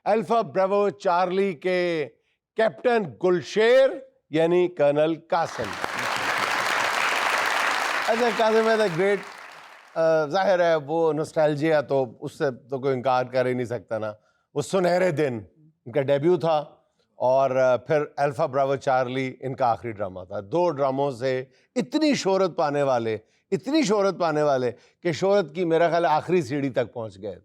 Alpha Bravo Charlie के captain Gulsher यानी colonel Qasim. अच्छा, कासिम है द ग्रेट, जाहिर है वो नॉस्टैल्जिया तो उससे तो कोई इनकार कर ही नहीं सकता ना। वो सुनहरे दिन इनका डेब्यू था और फिर अल्फा ब्रावो चार्ली इनका आखिरी ड्रामा था। 2 ड्रामों से इतनी शोहरत पाने वाले कि शोहरत की मेरा ख्याल आखिरी सीढ़ी तक पहुंच गए।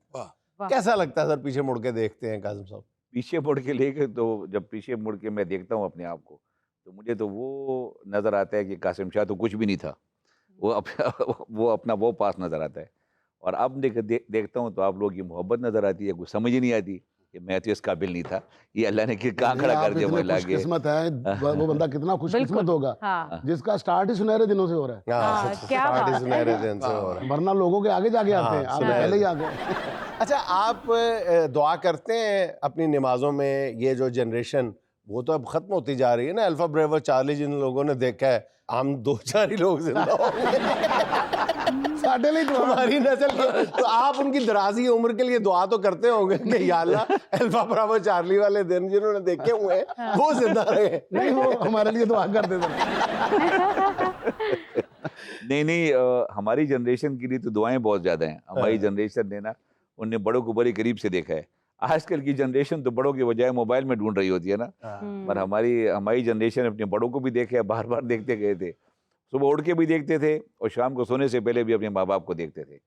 कैसा लगता है सर पीछे मुड़ के देखते हैं कासिम साहब? पीछे मुड़ के लेके तो जब पीछे मुड़ के मैं देखता हूँ अपने आप को, तो मुझे तो वो नज़र आता है कि कासिम शाह तो कुछ भी नहीं था। वो अपना वो पास नज़र आता है। और अब देखता हूँ तो आप लोगों की मोहब्बत नज़र आती है। कुछ समझ ही नहीं आती कि मैं तो इस काबिल नहीं था, ये अल्लाह ने कहाँ खड़ा कर दिया। मुझे लगे खुशकिस्मत है वो बंदा, कितना खुशकिस्मत होगा जिसका स्टार्ट ही सुनहरे दिनों से हो रहा है। स्टार्ट ही सुनहरे दिन से हो रहा है, वरना लोगों के आगे जाके आते हैं, आप पहले ही आ गए। अच्छा, आप दुआ करते हैं अपनी नमाजों में? ये जो जनरेशन वो तो अब खत्म होती जा रही है ना। अल्फा ब्रावो चार्ली जिन लोगों ने देखा है, हम 2-4 ही लोग जिंदा होंगे साढ़े लिए तो हमारी नस्ल के, तो आप उनकी दराजी उम्र के लिए दुआ तो करते होंगे कि या अल्लाह अल्फा ब्रावो चार्ली वाले दिन जिन्होंने देखे हुए हैं वो जिंदा रहे। नहीं, वो हमारे लिए दुआ करते थे। नहीं, हमारी जनरेशन के लिए तो दुआएं बहुत ज़्यादा हैं। हमारी जनरेशन ने ना, उनने बड़ों को बड़े करीब से देखा है। आजकल की जनरेशन तो बड़ों के बजाय मोबाइल में ढूंढ रही होती है ना। पर हमारी जनरेशन अपने बड़ों को भी देखे, बार बार देखते गए थे। सुबह उठ के भी देखते थे और शाम को सोने से पहले भी अपने माँ बाप को देखते थे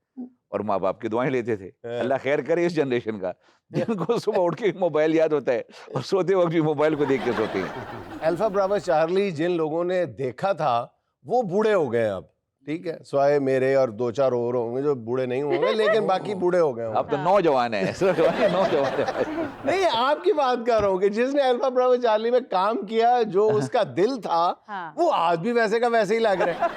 और माँ बाप की दुआएं लेते थे। अल्लाह खैर करे इस जनरेशन का, जिनको सुबह उठ के मोबाइल याद होता है और सोते वक्त भी मोबाइल को देख के सोते हैं। अल्फा ब्रावो चार्ली जिन लोगों ने देखा था वो बूढ़े हो गए अब, ठीक है, स्वाए मेरे और 2-4 और होंगे जो बूढ़े नहीं होंगे, लेकिन बाकी बूढ़े हो गए होंगे। अब तो नौजवान है, नौजवान है। नहीं, आपकी बात कर रहा हूँ कि जिसने अल्फा ब्रावो चार्ली में काम किया, जो उसका दिल था, वो आज भी वैसे का वैसे ही लग रहा है।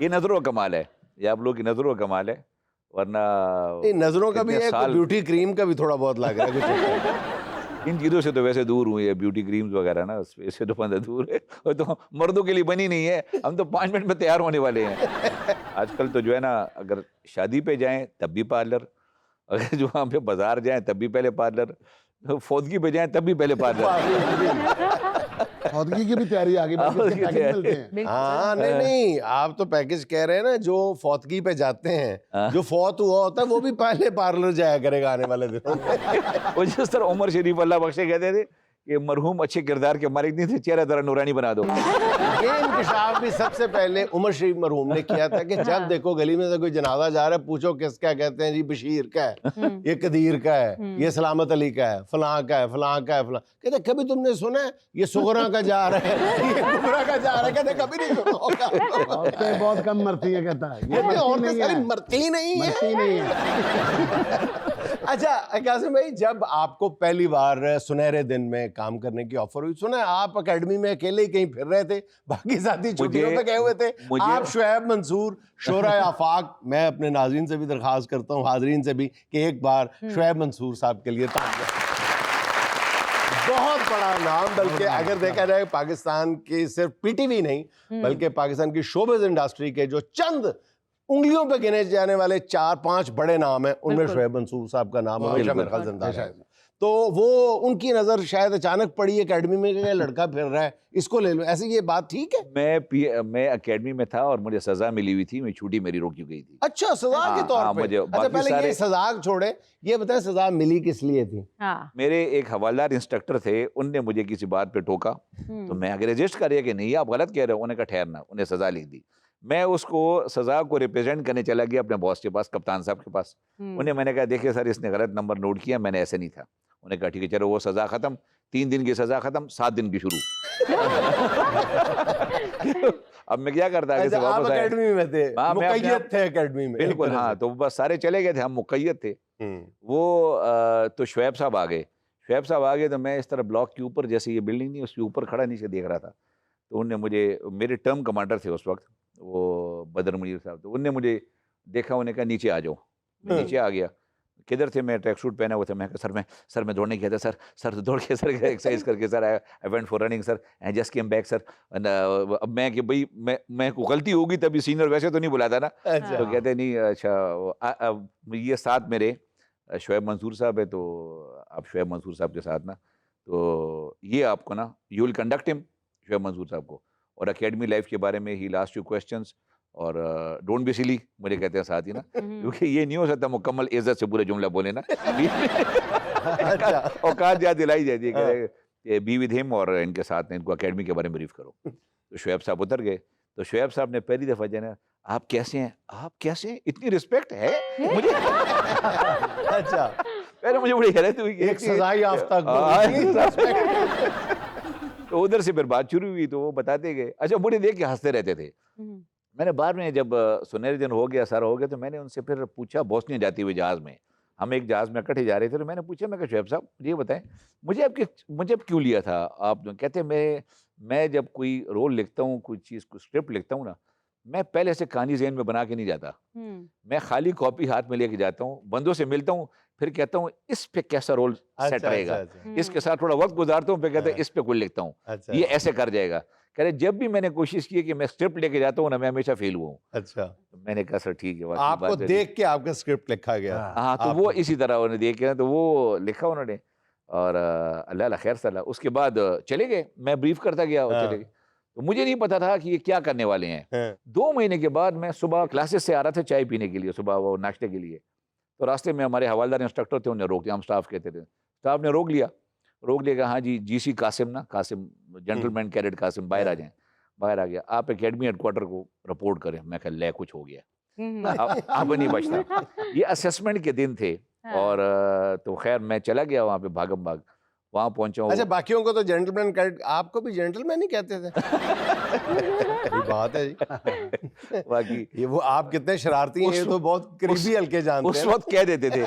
ये नजरों का कमाल है, ये आप लोग की नजरों का कमाल है। वरना नजरों का भी है, ब्यूटी क्रीम का भी थोड़ा बहुत लग रहा है। इन चीज़ों से तो वैसे दूर हुई है, ब्यूटी क्रीम्स वगैरह ना, इससे तो बंदा दूर है। और तो मर्दों के लिए बनी नहीं है, हम तो 5 मिनट में तैयार होने वाले हैं। आजकल तो जो है ना, अगर शादी पे जाएं तब भी पार्लर, अगर जो वहाँ पे बाजार जाएं तब भी पहले पार्लर, फौदगी पे जाएं तब भी पहले पार्लर। फौदगी की भी तैयारी आ गई, मिलते हैं। हाँ, नहीं, आप तो पैकेज कह रहे हैं ना। जो फौतगी पे जाते हैं, जो फौत हुआ होता है, वो भी पहले पार्लर जाया करेगा आने वाले दिनों में। वो जिस तरह उमर शरीफ अल्लाह बख्शे कहते थे कि मरहूम अच्छे किरदार के मालिक नहीं थे, चेहरा जरा नूरानी बना दो। ये इंकशाफ भी सबसे पहले उमर शरीफ मरहूम ने किया था कि जब देखो गली में से कोई जनाजा जा रहा है, पूछो किसका, कहते हैं जी बशीर का है, ये कदीर का है, ये सलामत अली का है, फलां का है, फलां का है, फलां। कहते कभी तुमने सुना है ये सुगरा का जा रहा है, ये कुबरा का जा रहा है? कहते कभी नहीं सुना होगा। औरतें बहुत कम मरती है, कहता है ये औरतें सारी मरती ही नहीं है। अच्छा कासिम भाई, जब आपको पहली बार सुनहरे दिन में काम करने की ऑफर हुई, सुना आप एकेडमी में अकेले ही कहीं फिर रहे थे, बाकी साथी छुट्टियों पे गए हुए थे, आप शुएब मंसूर शोरा आफाक, मैं अपने नाज़रीन से भी दरख्वास्त करता हूँ, हाजरीन से भी, कि एक बार शुएब मंसूर साहब के लिए बहुत बड़ा नाम, बल्कि अगर देखा जाए पाकिस्तान की सिर्फ पीटीवी नहीं बल्कि पाकिस्तान की शोबिज़ इंडस्ट्री के जो चंद उंगलियों पे गिने जाने वाले 4-5 बड़े नाम हैं, उनमें शुएब मंसूर साहब का नाम हमेशा मेरे ख्याल जिंदा है। तो वो उनकी नज़र शायद अचानक पड़ी एकेडमी में कि लड़का फिर रहा है, इसको ले लो, ऐसी ये बात ठीक है? मैं एकेडमी में था और मुझे सजा मिली हुई थी, मैं छुट्टी मेरी रोकी गई थी। अच्छा, सजा के तौर पे? अच्छा, पहले ये सजा छोड़े, ये बताएं सजा मिली किस लिए थी? मेरे एक हवालदार इंस्ट्रक्टर थे, उनने मुझे किसी बात पे टोका, तो मैं आगे रजिस्ट कर रहा कि नहीं आप गलत कह रहे हो, उन्होंने कहा ठहरना, उन्हें सजा लिख दी। मैं उसको सजा को रिप्रेजेंट करने चला गया अपने बॉस के पास, कप्तान साहब के पास। उन्हें मैंने कहा देखिए सर, इसने गलत नंबर नोट किया, मैंने ऐसे नहीं था। उन्हें कहा ठीक है चलो, वो सजा खत्म, 3 दिन की सजा खत्म, 7 दिन की शुरू। अब मैं क्या करता है, आप एकेडमी में थे, मुक़य्यद थे एकेडमी में? बिल्कुल, हाँ, तो बस सारे चले गए थे, हम मुक़य्यद थे। वो तो शुएब साहब आ गए, तो मैं इस तरह ब्लॉक के ऊपर, जैसे ये बिल्डिंग नहीं उसके ऊपर खड़ा नीचे देख रहा था, तो उनने मुझे, मेरे टर्म कमांडर थे उस वक्त वो बदर मुनीर साहब, तो उनने मुझे देखा, उन्होंने कहा नीचे आ जाओ। मैं नीचे आ गया। किधर थे? मैं ट्रैक सूट पहना हुआ था। मैं कहा सर मैं दौड़ने गया था सर तो दौड़ के सर एक्सरसाइज करके sir I went for running sir and just came back sir. अब मैं कि भाई मैं को गलती होगी तभी सीनियर वैसे तो नहीं बुलाता ना। तो कहते नहीं, अच्छा ये साथ मेरे शोएब मंसूर साहब है, तो आप शोएब मंसूर साहब के साथ ना, तो ये आपको ना, you will conduct him, Shoaib Mansoor साहब को, और एकेडमी लाइफ के बारे में ही लास्ट यू क्वेश्चंस, और डोंट बी सिली मुझे कहते हैं साथ ही ना, क्योंकि ये नहीं हो सकता मुकम्मल इज्जत से पूरे जुमला बोले ना। औकात याद दिलाई जाती है, बी विद हिम, और इनके साथ में इनको एकेडमी के बारे में ब्रीफ करो। तो शोएब साहब उतर गए, तो शोएब साहब ने पहली दफ़ा जो है, आप कैसे हैं, आप कैसे हैं, इतनी रिस्पेक्ट है मुझे। अच्छा, पहले मुझे बड़ी हैरत हुई, एक सजा याफ्ता तो उधर से फिर बात शुरू हुई, तो वो बताते गए। अच्छा, मुझे देख के हंसते रहते थे। मैंने बाद में जब सुनहरे दिन हो गया, सारा हो गया, तो मैंने उनसे फिर पूछा, बोस्निया जाती हुई जहाज़ में, हम एक जहाज़ में इकट्ठे जा रहे थे, तो मैंने पूछा, मैं कहा शोएब साहब ये बताएं, मुझे अब क्यों लिया था आप? कहते मैं जब कोई रोल लिखता हूँ, कोई चीज़ को स्क्रिप्ट लिखता हूँ ना, मैं पहले से कहानी ज़हन में बना के नहीं जाता, मैं खाली कॉपी हाथ में लेके जाता हूँ, बंदों से मिलता हूँ, फिर कहता हूँ इस पे कैसा रोल सेट रहेगा, इसके साथ थोड़ा वक्त गुजारता हूँ, फिर कहता हूँ इस पे कुछ लिखता हूँ, ये ऐसे कर जाएगा। कह रहे जब भी मैंने कोशिश की कि मैं स्क्रिप्ट लेके जाता हूँ ना, मैं हमेशा फेल हुआ हूँ। अच्छा, तो मैंने कहा सर ठीक है, आपको देख के आपका स्क्रिप्ट लिखा गया। हाँ, तो वो इसी तरह उन्होंने देख के, तो वो लिखा उन्होंने, और अल्लाह खैर सला, उसके बाद चले गए, मैं ब्रीफ करता गया और चले गए। तो मुझे नहीं पता था कि ये क्या करने वाले हैं। 2 महीने के बाद मैं सुबह क्लासेस से आ रहा था चाय पीने के लिए, सुबह वो नाश्ते के लिए, तो रास्ते में हमारे हवालदार इंस्ट्रक्टर थे, उन्हें रोक दिया, हम स्टाफ कहते थे, स्टाफ ने रोक लिया, कहा हाँ जी, जीसी कासिम ना, कासिम जेंटलमैन कैडेट कासिम बाहर आ जाएं। बाहर आ गया, आप एकेडमी हेडक्वार्टर को रिपोर्ट करें। मैं कहा ले कुछ हो गया, अब नहीं बचता। ये असेसमेंट के दिन थे, और तो खैर मैं चला गया वहाँ पे, भागम भाग वहाँ पहुंचा हूँ। अच्छा, बाकियों को तो जेंटलमैन कैडेट, आपको भी जेंटलमैन ही कहते थे। ये बात है जी। बाकी ये वो आप कितने शरारती हैं, ये तो बहुत करीबी हल्के जानते हैं। उस वक्त कह देते थे।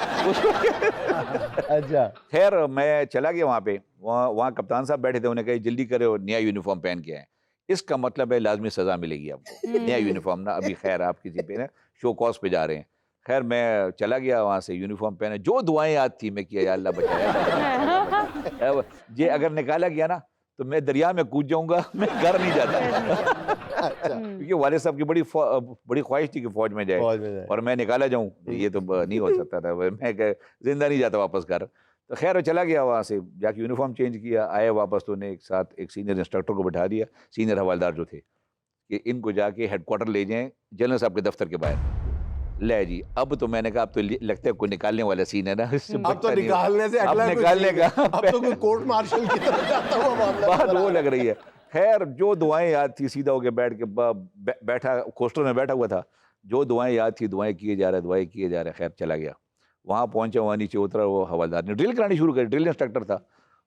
अच्छा, खैर मैं चला गया वहाँ पे, वहाँ कप्तान साहब बैठे थे, उन्हें कहा जल्दी करे और नया यूनिफॉर्म पहन के आए, इसका मतलब है लाजमी सजा मिलेगी आपको, नया यूनिफॉर्म ना, अभी खैर आप किसी पे ना शो कॉज पे जा रहे हैं। खैर मैं चला गया वहाँ से, यूनिफॉर्म पहने, जो दुआएं याद थी मैं किया, या अल्लाह बचाया। ये अगर निकाला गया ना तो मैं दरिया में कूद जाऊंगा, मैं घर नहीं जाता। क्योंकि वाले साहब की बड़ी ख्वाहिश थी कि फौज में जाए, और मैं निकाला जाऊं, ये तो नहीं हो सकता था, मैं जिंदा नहीं जाता वापस घर। तो खैर चला गया वहाँ से, जाके यूनिफॉर्म चेंज किया, आए वापस, तो उन्हें एक साथ एक सीनियर इंस्ट्रक्टर को बैठा दिया, सीनियर हवालदार जो थे, कि इनको जाके हेडक्वार्टर ले जाएं, जनरल साहब के दफ्तर के बाहर ले जी। अब तो मैंने कहा अब तो लगता है कोई निकालने वाला सीन है ना, अब तो निकालने से अगला निकालने का, अब तो कोई कोर्ट मार्शल की तरफ जाता हुआ मामला बात वो लग रही है। खैर जो दुआएं याद थी, सीधा होके बैठ के बैठा कोस्टर में बैठा हुआ था, जो दुआएं याद थी, दुआएं किए जा रहे। खैर चला गया, वहाँ पहुंचा, वहाँ नीचे उतरा, वो हवालदार ने ड्रिल करानी शुरू कर, ड्रिल इंस्ट्रक्टर था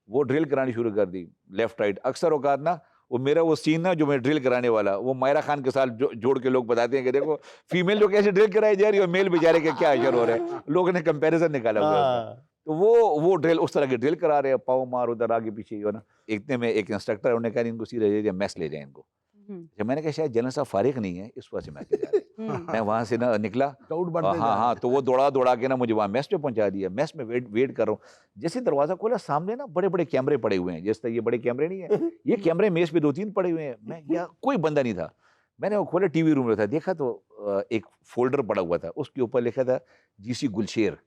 वो, ड्रिल करानी शुरू कर दी, लेफ्ट राइट। अक्सर औकात ना वो मेरा वो सीन ना जो मैं ड्रिल कराने वाला, वो मायरा खान के साथ जोड़ के लोग बताते हैं कि देखो फीमेल जो कैसे ड्रिल कराई जा रही है और मेल बेचारे के क्या असर हो रहे हैं, लोगों ने कंपैरिजन निकाला हुआ है। तो वो ड्रिल उस तरह की ड्रिल करा रहे हैं, पाँव मार उधर आगे पीछे, हो ना। इतने में एक इंस्ट्रक्टर है, उन्होंने कहा इनको सीधे मैस ले जाए इनको। जब मैंने कहा शायद जनरल साहब फारिग नहीं है, इस वजह से मैस ले जा रहे हैं। मैं वहाँ से ना निकला, हाँ, तो वो दौड़ा के ना मुझे वहाँ मेस पे पहुँचा दिया। मेस में वेट कर रहा हूँ, जैसे दरवाजा खोला, सामने ना बड़े बड़े कैमरे पड़े हुए हैं, जैसे ये बड़े कैमरे नहीं है, ये कैमरे मेज पे 2-3 पड़े हुए हैं। मैं या कोई बंदा नहीं था, मैंने वो खोला, टीवी रूम में था, देखा तो एक फोल्डर पड़ा हुआ था, उसके ऊपर लिखा था जीसी गुलशेर।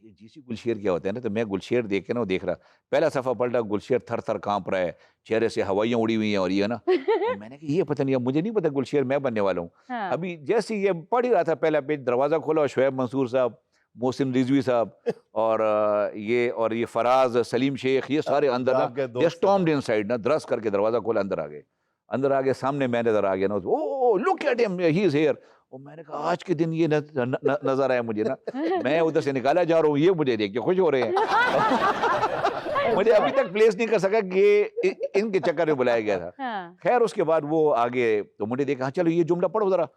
ये जीसी गुलशेर क्या होता है ना, तो मैं गुलशेर देख के ना देख रहा, पहला सफ़ा पलटा, गुलशेर थर थर कांप रहा है, चेहरे से हवाइयाँ उड़ी हुई हैं, और ये ना मैंने कहा ये पता नहीं, मुझे नहीं पता गुलशेर मैं बनने वाला हूँ। हाँ। अभी जैसे ये पढ़ ही रहा था, पहला पेज, दरवाज़ा खोला और शोएब मंसूर साहब, मोहसिन रिजवी साहब और ये फराज, सलीम शेख, ये सारे अंदर ना स्टॉर्म्ड इनसाइड ना, द्रस करके दरवाज़ा खोला, अंदर आ गए, सामने मैं नजर आ गया ना, oh look at him, he is here. और मैंने कहा आज के दिन ये नजर आया मुझे ना, मैं उधर से निकाला जा रहा हूँ, ये मुझे देख के खुश हो रहे हैं। मुझे अभी तक प्लेस नहीं कर सका कि ये इनके चक्कर में बुलाया गया था। खैर उसके बाद वो आगे, तो मुझे देखा चलो ये जुमला पढ़ो जरा।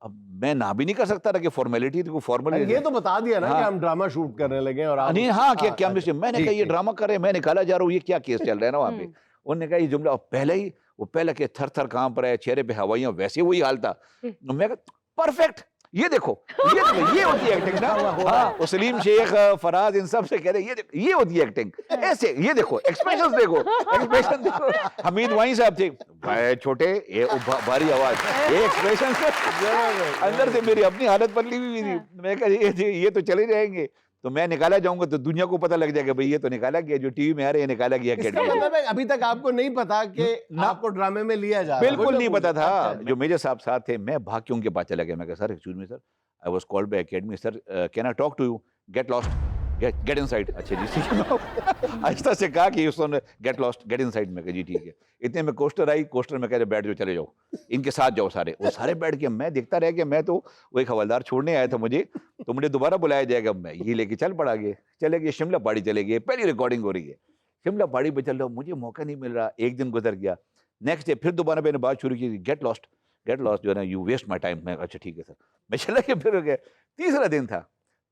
अब मैं ना भी नहीं कर सकता था कि फॉर्मेलिटी थी, फॉर्मेलिटी ये तो बता दिया ना कि हम ड्रामा शूट करने लगे और नहीं, हाँ क्या मैंने कहा ये ड्रामा कर रहे हैं, मैं निकाला जा रहा हूँ, ये क्या केस चल रहा है ना वहाँ पे। उन्होंने कहा ये जुमला पहले के थर थर कांप रहा है, चेहरे पे हवाइयाँ, वैसे वही हाल था। मैं कहा परफेक्ट, ये देखो ये होती है एक्टिंग ना। हाँ, सलीम शेख, फराज, इन सब से कह रहे ये होती है एक्टिंग, ऐसे ये देखो एक्सप्रेशन देखो। हमीद वाही साहब थे, भाई छोटे, ये भारी आवाज, ये एक्सप्रेशन से अंदर से मेरी अपनी हालत बदली हुई थी। मैं कहा ये तो चले जाएंगे। तो मैं निकाला जाऊंगा तो दुनिया को पता लग जाएगा भाई ये तो निकाला गया, जो टीवी में आ रहे हैं निकाला गया इसका अकेडमी। मतलब है अभी तक आपको नहीं पता कि आपको ड्रामे में लिया जा रहा है? बिल्कुल नहीं पता था। अच्छा, जो मेजर साहब साथ थे, मैं भाग के उनके पास चला गया। मैं कहा sir excuse me sir, I was called by academy sir, can I talk to you, get lost, get inside. अच्छा जी ठीक है। आहिस्ता से कहा कि उसने गेट लॉस्ट, गेट इनसाइड। मैं कहा जी ठीक है। इतने में कोस्टर आई, कोस्टर में कह रहे बैठ जाओ, चले जाओ, इनके साथ जाओ सारे। वो सारे बैठ के, मैं देखता रह गया। मैं तो वो एक हवलदार छोड़ने आया था मुझे, तो मुझे दोबारा बुलाया जाएगा। मैं ये लेके चल पड़ा गए, चले गए शिमला पहाड़ी चले गए। पहली रिकॉर्डिंग हो रही है, शिमला पहाड़ी पे चल रहा हूँ, मुझे मौका नहीं मिल रहा। एक दिन गुजर गया, नेक्स्ट डे फिर दोबारा मैंने बात शुरू की, गेट लॉस्ट जो है ना, यू वेस्ट माई टाइम। मैं अच्छा ठीक है सर, मैं चला गया। फिर हो गया, तीसरा दिन था,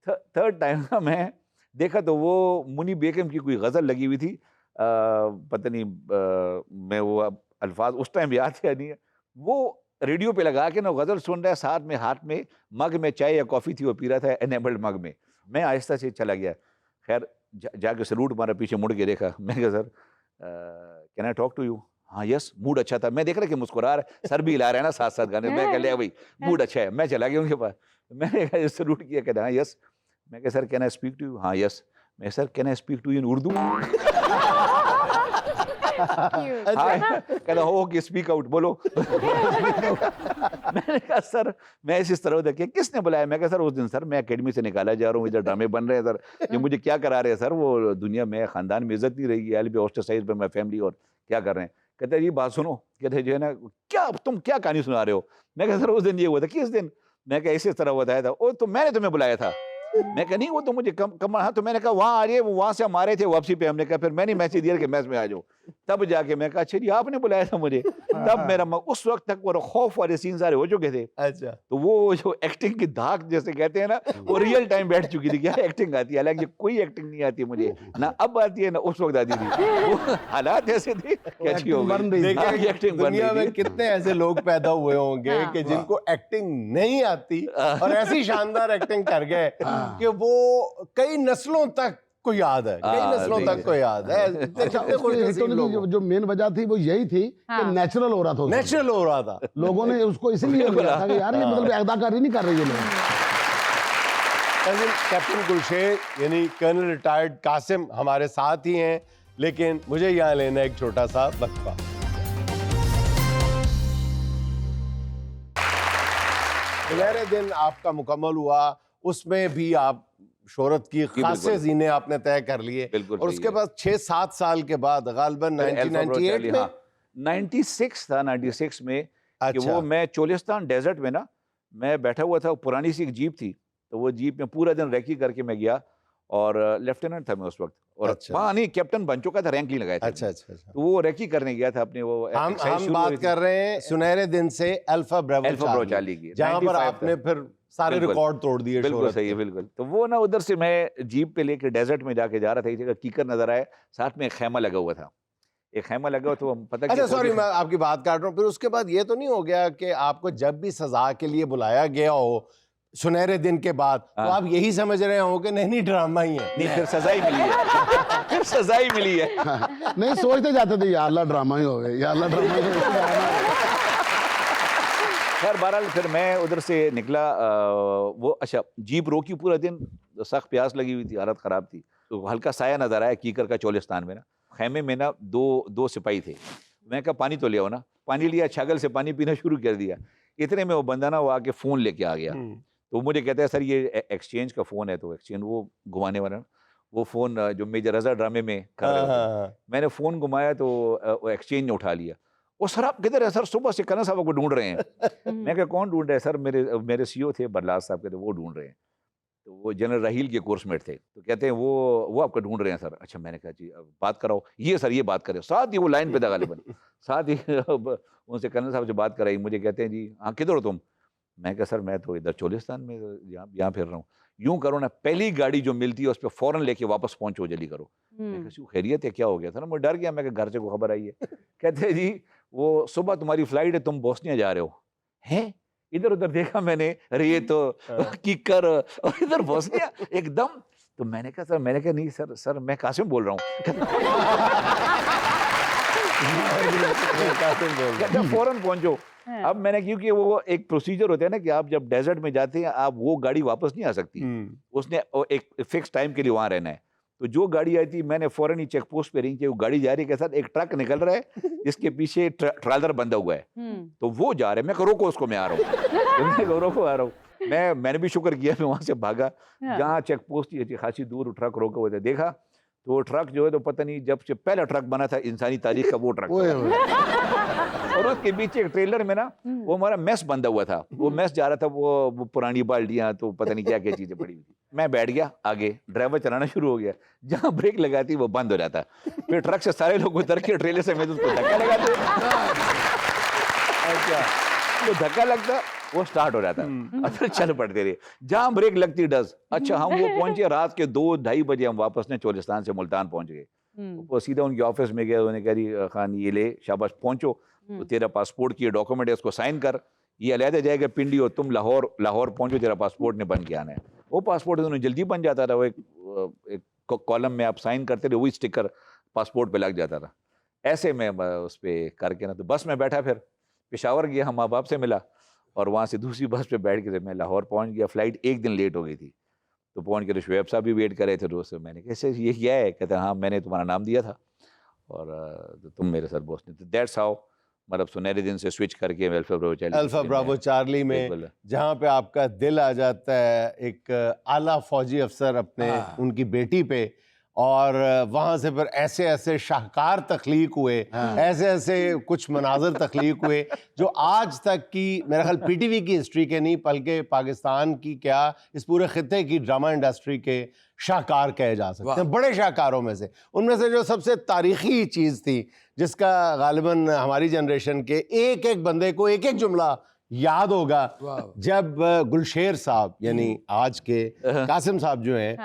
थर्ड टाइम ना, मैं देखा तो वो मुनी बेगम की कोई गज़ल लगी हुई थी, पता नहीं मैं वो अब अल्फाज उस टाइम याद है नहीं है। वो रेडियो पे लगा के ना गज़ल सुन रहा है, साथ में हाथ में मग में चाय या कॉफ़ी थी, वो पी रहा था एनेबल्ड मग में। मैं आहिस्ता से चला गया। खैर जाके सलूट मारा, पीछे मुड़ के देखा। मैं कहा sir can I talk to you? हाँ यस। मूड अच्छा था, मैं देख रहा कि मुस्कुरा रहा है, सर भी हिला रहा है ना साथ साथ गाने। मैं कह लिया भाई मूड अच्छा है। मैं चला गया उनके पास, मैंने कहा सलूट किया, कहता हाँ यस। मैं कहा sir can I speak to you? हाँ यस। मैं sir can I speak to you in Urdu? कहता ओके स्पीक आउट, बोलो। मैंने कहा सर मैं इस तरह देखिए किसने बुलाया? मैं कहा सर उस दिन सर मैं एकेडमी से निकाला जा रहा हूँ, इधर ड्रामे बन रहे हैं सर, ये मुझे क्या करा रहे हैं सर, वो दुनिया में खानदान में इज्जत नहीं रहेगी, I will be ostracised by my family, और क्या कर रहे हैं? कहते हैं ये बात सुनो, कहते जो है ना क्या तुम क्या कहानी सुना रहे हो? मैं कहा सर उस दिन ये हुआ था। किस दिन? मैं कहा इसी तरह बताया था। ओ तो मैंने तुम्हें बुलाया था। मैं कहा नहीं वो तो मुझे कम हाँ, तो मैंने कहा वहाँ आ रही है, वो वहाँ से हम आ रहे थे वापसी पे। हमने कहा फिर मैंने मैसेज दिया कि मैच में आ जाओ। तब जाके मैं कहा अच्छा जी आपने बुलाया था मुझे। तब मेरा उस वक्त तक वो खौफ वाले सीन सारे हो चुके थे। अच्छा, तो वो जो एक्टिंग की धाक जैसे कहते हैं ना, वो रियल टाइम बैठ चुकी थी। क्या एक्टिंग आती है, हालांकि कोई एक्टिंग नहीं आती मुझे, ना अब आती है ना उस वक्त आती थी। वो हालात ऐसे थे कि अच्छी हो गई। देखिए एक्टिंग बन दुनिया रही में थी। कितने ऐसे लोग पैदा हुए होंगे कि जिनको एक्टिंग नहीं आती और ऐसी शानदार एक्टिंग कर गए कि वो कई नस्लों तक को याद है, कई नस्लों तक को याद है। अच्छा, उसके हिट होने की जो मेन वजह थी वो यही थी कि नेचुरल हो रहा था, नेचुरल हो रहा था। लोगों ने उसको इसीलिए लिया था कि यार ये मतलब अदाकारी नहीं कर रही है लोग। कैप्टन गुलशेर यानी कर्नल रिटायर्ड कासिम हमारे साथ ही हैं, लेकिन मुझे यहाँ लेना एक छोटा सा वक्फा। सुनहरे दिन आपका मुकम्मल हुआ, उसमें भी आप शोहरत की खासे जीने आपने तय कर लिए, और उसके बाद 6-7 साल के बाद गालिबन 1998 में 96 था, 96 में कि अच्छा। वो मैं चोलिस्तान डेजर्ट में ना मैं बैठा हुआ था, पुरानी सी एक जीप थी, तो वो जीप में पूरा दिन रैकी करके मैं गया, और लेफ्टिनेंट था मैं उस वक्त, और अच्छा। वहाँ नहीं कैप्टन बन चुका था, रैंक नहीं लगाया था। अच्छा अच्छा अच्छा। तो वो रैकी करने गया था अपने वो हम बात कर रहे हैं सुनहरे दिन से अल्फा ब्रेवो चार्ली की, जहाँ पर आपने फिर सारे रिकॉर्ड तोड़ दिए। बिल्कुल सही है, बिल्कुल। तो वो ना उधर से मैं जीप पे लेके डेजर्ट में जाके जा रहा था, एक जगह कीकर नजर आया, साथ में एक खैमा लगा हुआ था, एक खैमा लगा हुआ, तो हम पता अच्छा सॉरी मैं आपकी बात काट रहा हूँ। फिर उसके बाद ये तो नहीं हो गया कि आपको जब भी सजा के लिए बुलाया गया हो सुनहरे दिन के बाद, तो आप यही समझ रहे हो कि नहीं ड्रामा ही है? नहीं, फिर सजा ही मिली है। फिर सजा ही मिली है। नहीं सोचते जाते थे यार अल्लाह ड्रामा ही हो गए, यार अल्लाह ड्रामा ही हो गए। खैर बहरहाल फिर मैं उधर से निकला, वो अच्छा जीप रोकी पूरा दिन, सख्त प्यास लगी हुई थी, हालत ख़राब थी, तो हल्का साया नज़र आया कीकर का चोलिस्तान में ना, खैमे में ना दो सिपाही थे। मैं कहा पानी तो ले आओ ना, पानी लिया, छागल से पानी पीना शुरू कर दिया। इतने में वो बंदा ना वो आके फ़ोन लेके आ गया, तो मुझे कहता है सर ये एक्सचेंज का फ़ोन है, तो एक्सचेंज वो घुमाने वाला वो फ़ोन जो मेजर रज़ा ड्रामे में कर रहे थे, मैंने फ़ोन घुमाया तो वो एक्सचेंज ने उठा लिया। वो सर आप किधर है सर, सुबह से कर्नल साहब को ढूंढ रहे हैं। मैं कहा कौन ढूंढ रहे हैं सर? मेरे सीओ थे बरलास साहब, कहते वो ढूंढ रहे हैं, तो वो जनरल राहील के कोर्समेट थे, तो कहते हैं वो आपको ढूंढ रहे हैं सर। अच्छा, मैंने कहा जी अब बात कराओ, ये सर ये बात करें, साथ ही वो लाइन पे था गालिबन, साथ ही उनसे कर्नल साहब से बात कराई। मुझे कहते हैं जी हाँ किधर हो तुम? मैं कहा सर मैं तो इधर चोलिस्तान में यहाँ फिर रहा हूँ। यूं करो ना, पहली गाड़ी जो मिलती है उस पर फौरन लेके वापस पहुंचो, जल्दी करो। मैं कहा खैरियत है, क्या हो गया था ना, मुझे डर गया। मैं घर से को खबर आई है, कहते हैं जी वो सुबह तुम्हारी फ्लाइट है, तुम बोस्निया जा रहे हो। हैं? इधर उधर देखा मैंने, अरे ये तो कीकर और इधर बोस्निया एकदम। तो मैंने कहा नहीं सर मैं कासिम बोल रहा हूँ। कहता फौरन पहुंचो। अब मैंने, क्योंकि वो एक प्रोसीजर होता है ना कि आप जब डेजर्ट में जाते हैं आप वो गाड़ी वापस नहीं आ सकती, उसने एक फिक्स टाइम के लिए वहां रहना है। तो जो गाड़ी आई थी मैंने फौरन ही चेक पोस्ट पे रिंग किया, वो गाड़ी जा रही है के साथ एक ट्रक निकल रहा है जिसके पीछे ट्रालर बंधा हुआ है, तो वो जा रहे हैं, मैं कहा रोको उसको, मैं आ रहा हूँ। मैं कहा रोको, आ रहा हूँ। मैंने भी शुक्र किया, मैं वहां से भागा। जहाँ चेक पोस्ट ही खासी दूर ट्रक रोका हुआ था, देखा तो वो ट्रक जो है तो पता नहीं जब से पहला ट्रक बना था इंसानी तारीख का वो ट्रक था। और उसके पीछे एक ट्रेलर में ना वो हमारा मेस बंधा हुआ था, वो मेस जा रहा था, वो पुरानी बाल्टियां तो पता नहीं क्या क्या चीजें पड़ी हुई थी। मैं बैठ गया आगे, ड्राइवर चलाना शुरू हो गया, जहां ब्रेक लगाती वो बंद हो जाता, फिर ट्रक से सारे लोग उतर के ट्रेलर से उसको धक्का लगाते। अच्छा, तो धक्का लगता वो स्टार्ट हो जाता, फिर चल पड़ते रहे, जहां ब्रेक लगती डस। अच्छा, हम वो पहुंचे रात के 2-2:30 बजे, हम वापस ने चोलिस्तान से मुल्तान पहुंच गए। वो सीधा उनके ऑफिस में गया, उन्होंने कहा खान ये ले, शाबाश पहुंचो, तो तेरा पासपोर्ट की डॉक्यूमेंट है उसको साइन कर, ये अलहदा जाएगा पिंडी, और तुम लाहौर पहुंचो, तेरा पासपोर्ट ने बन के आना है। वो पासपोर्ट उन्होंने जल्दी बन जाता था, वो एक कॉलम में आप साइन करते थे, वही स्टिकर पासपोर्ट पे लग जाता था। ऐसे में उस पर करके ना, तो बस में बैठा, फिर पेशावर गया, हम माँ बाप से मिला, और वहाँ से दूसरी बस पे बैठ के मैं लाहौर पहुँच गया। फ्लाइट एक दिन लेट हो गई थी, तो पहुँच के तो शुएब साहब भी वेट कर रहे थे रोज से। मैंने कैसे ये क्या है, कहते हाँ मैंने तुम्हारा नाम दिया था और तो तुम मेरे सर बॉस ने, तो दैट्स हाउ मतलब सुनहरे दिन से स्विच करके अल्फा ब्रावो चार्ली में जहाँ पे आपका दिल आ जाता है एक आला फौजी अफसर अपने उनकी बेटी पे, और वहाँ से फिर ऐसे ऐसे शाहकार तख्लीक हुए, ऐसे ऐसे कुछ मनाजर तख्लीक हुए जो आज तक की मेरा ख्याल पीटीवी की हिस्ट्री के नहीं बल्कि पाकिस्तान की क्या इस पूरे खित्ते की ड्रामा इंडस्ट्री के शाहकार कहे जा सकते हैं, बड़े शाहकारों में से। उनमें से जो सबसे तारीखी चीज़ थी जिसका गालिबन हमारी जनरेशन के एक एक बंदे को एक एक जुमला याद होगा, जब गुलशेर साहब यानी आज के कासिम साहब जो हैं,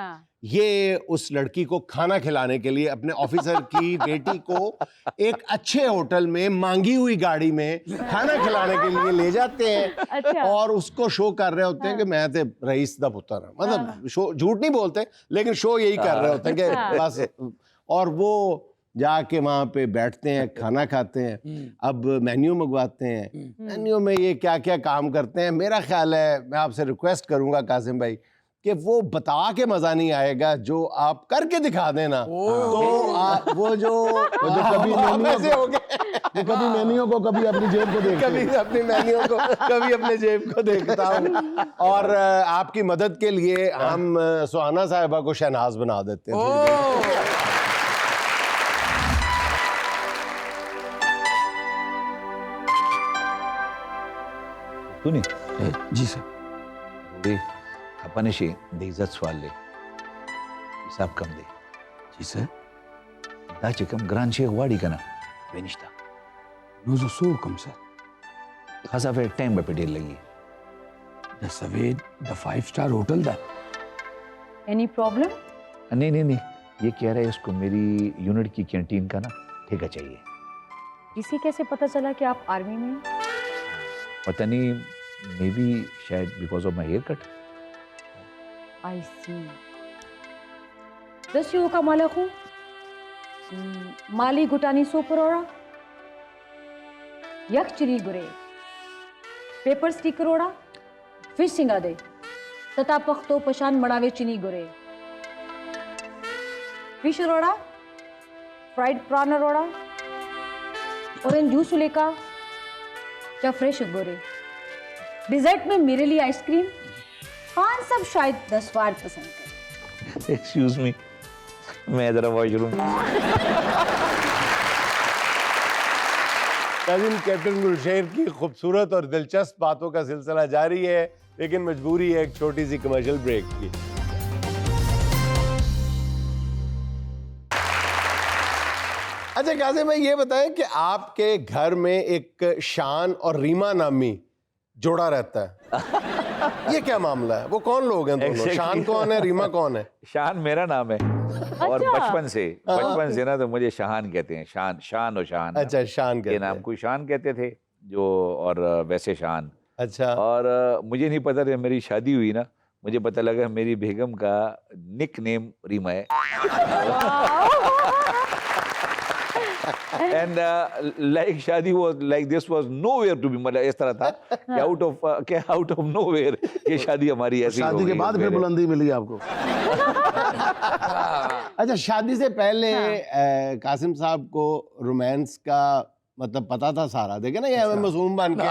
ये उस लड़की को खाना खिलाने के लिए अपने ऑफिसर की बेटी को एक अच्छे होटल में मांगी हुई गाड़ी में खाना खिलाने के लिए ले जाते हैं। अच्छा। और उसको शो कर रहे होते हैं कि मैं ते रईस दा पुत्र हूं, मतलब शो झूठ नहीं बोलते लेकिन शो यही कर रहे होते हैं कि बस, और वो जाके वहाँ पे बैठते हैं, खाना खाते हैं। अब मेन्यू मंगवाते हैं, मेन्यू में ये क्या क्या काम करते हैं। मेरा ख्याल है, मैं आपसे रिक्वेस्ट करूंगा कासिम भाई कि वो बता के मजा नहीं आएगा, जो आप करके दिखा देना। तो वो जो कभी मेन्यू को कभी अपनी जेब को देखता हूँ, कभी अपनी मेन्यू को कभी अपने जेब को देखता हूँ। और आपकी मदद के लिए हम सुहाना साहिबा को शहनाज बना देते हैं। तूने जी सर, अपन से इज्जत सवाल ले, हिसाब कम दे। जी सर, दा चिकम ग्रांड शेख वाड़ी का ना बेनिश्ता नोजो सो कम सर, खासा फिर टाइम पे डेल लगी। द सवेद द 5 स्टार होटल दा। Any problem? नहीं, ये कह रहा है इसको मेरी यूनिट की कैंटीन का ना ठेका चाहिए। इसे कैसे पता चला कि आप आर्मी में हैं? पता नहीं, मे बी शायद because of my hair cut. I see. दस युवका मालक हूँ, माली गुटानी सोपरोड़ा, यक चिरी गुरे, पेपर स्टिकरोड़ा, फिश सिंगादे, तथा पख्तो पशान मड़ावे चिनी गुरे, फिश रोड़ा, फ्राइड प्रॉन रोड़ा, ऑरेंज जूस लेका, क्या फ्रेश गोरे। डिजर्ट में मेरे लिए आइसक्रीम। खान सब शायद 10 बार पसंद करें। एक्सक्यूज मी, मैं जरा वॉशरूम। कैप्टन गुलशेर की खूबसूरत और दिलचस्प बातों का सिलसिला जारी है, लेकिन मजबूरी है एक छोटी सी कमर्शियल ब्रेक की। अच्छा कासिम भाई, ये बताएं कि आपके घर में एक शान और रीमा नामी जोड़ा रहता है, ये क्या मामला है? वो कौन लोग हैं दोनों? शान कौन है, रीमा कौन है? शान मेरा नाम है। और बचपन से ना तो मुझे शाहान कहते हैं, शान और शान। अच्छा, शान कहते हैं। नाम कोई शान कहते थे जो, और वैसे शान। अच्छा। और मुझे नहीं पता था, मेरी शादी हुई ना, मुझे पता लगा मेरी बेगम का निक नेम रीमा है। And like shaadi was like this was nowhere to be, मतलब इस तरह था कि आउट ऑफ नोवेयर ये शादी हमारी ऐसी हो शादी के गई। बाद फिर बुलंदी मिली आपको। अच्छा, शादी से पहले कासिम साहब को रोमांस का मतलब पता था सारा, देखे ना, ये मासूम बन के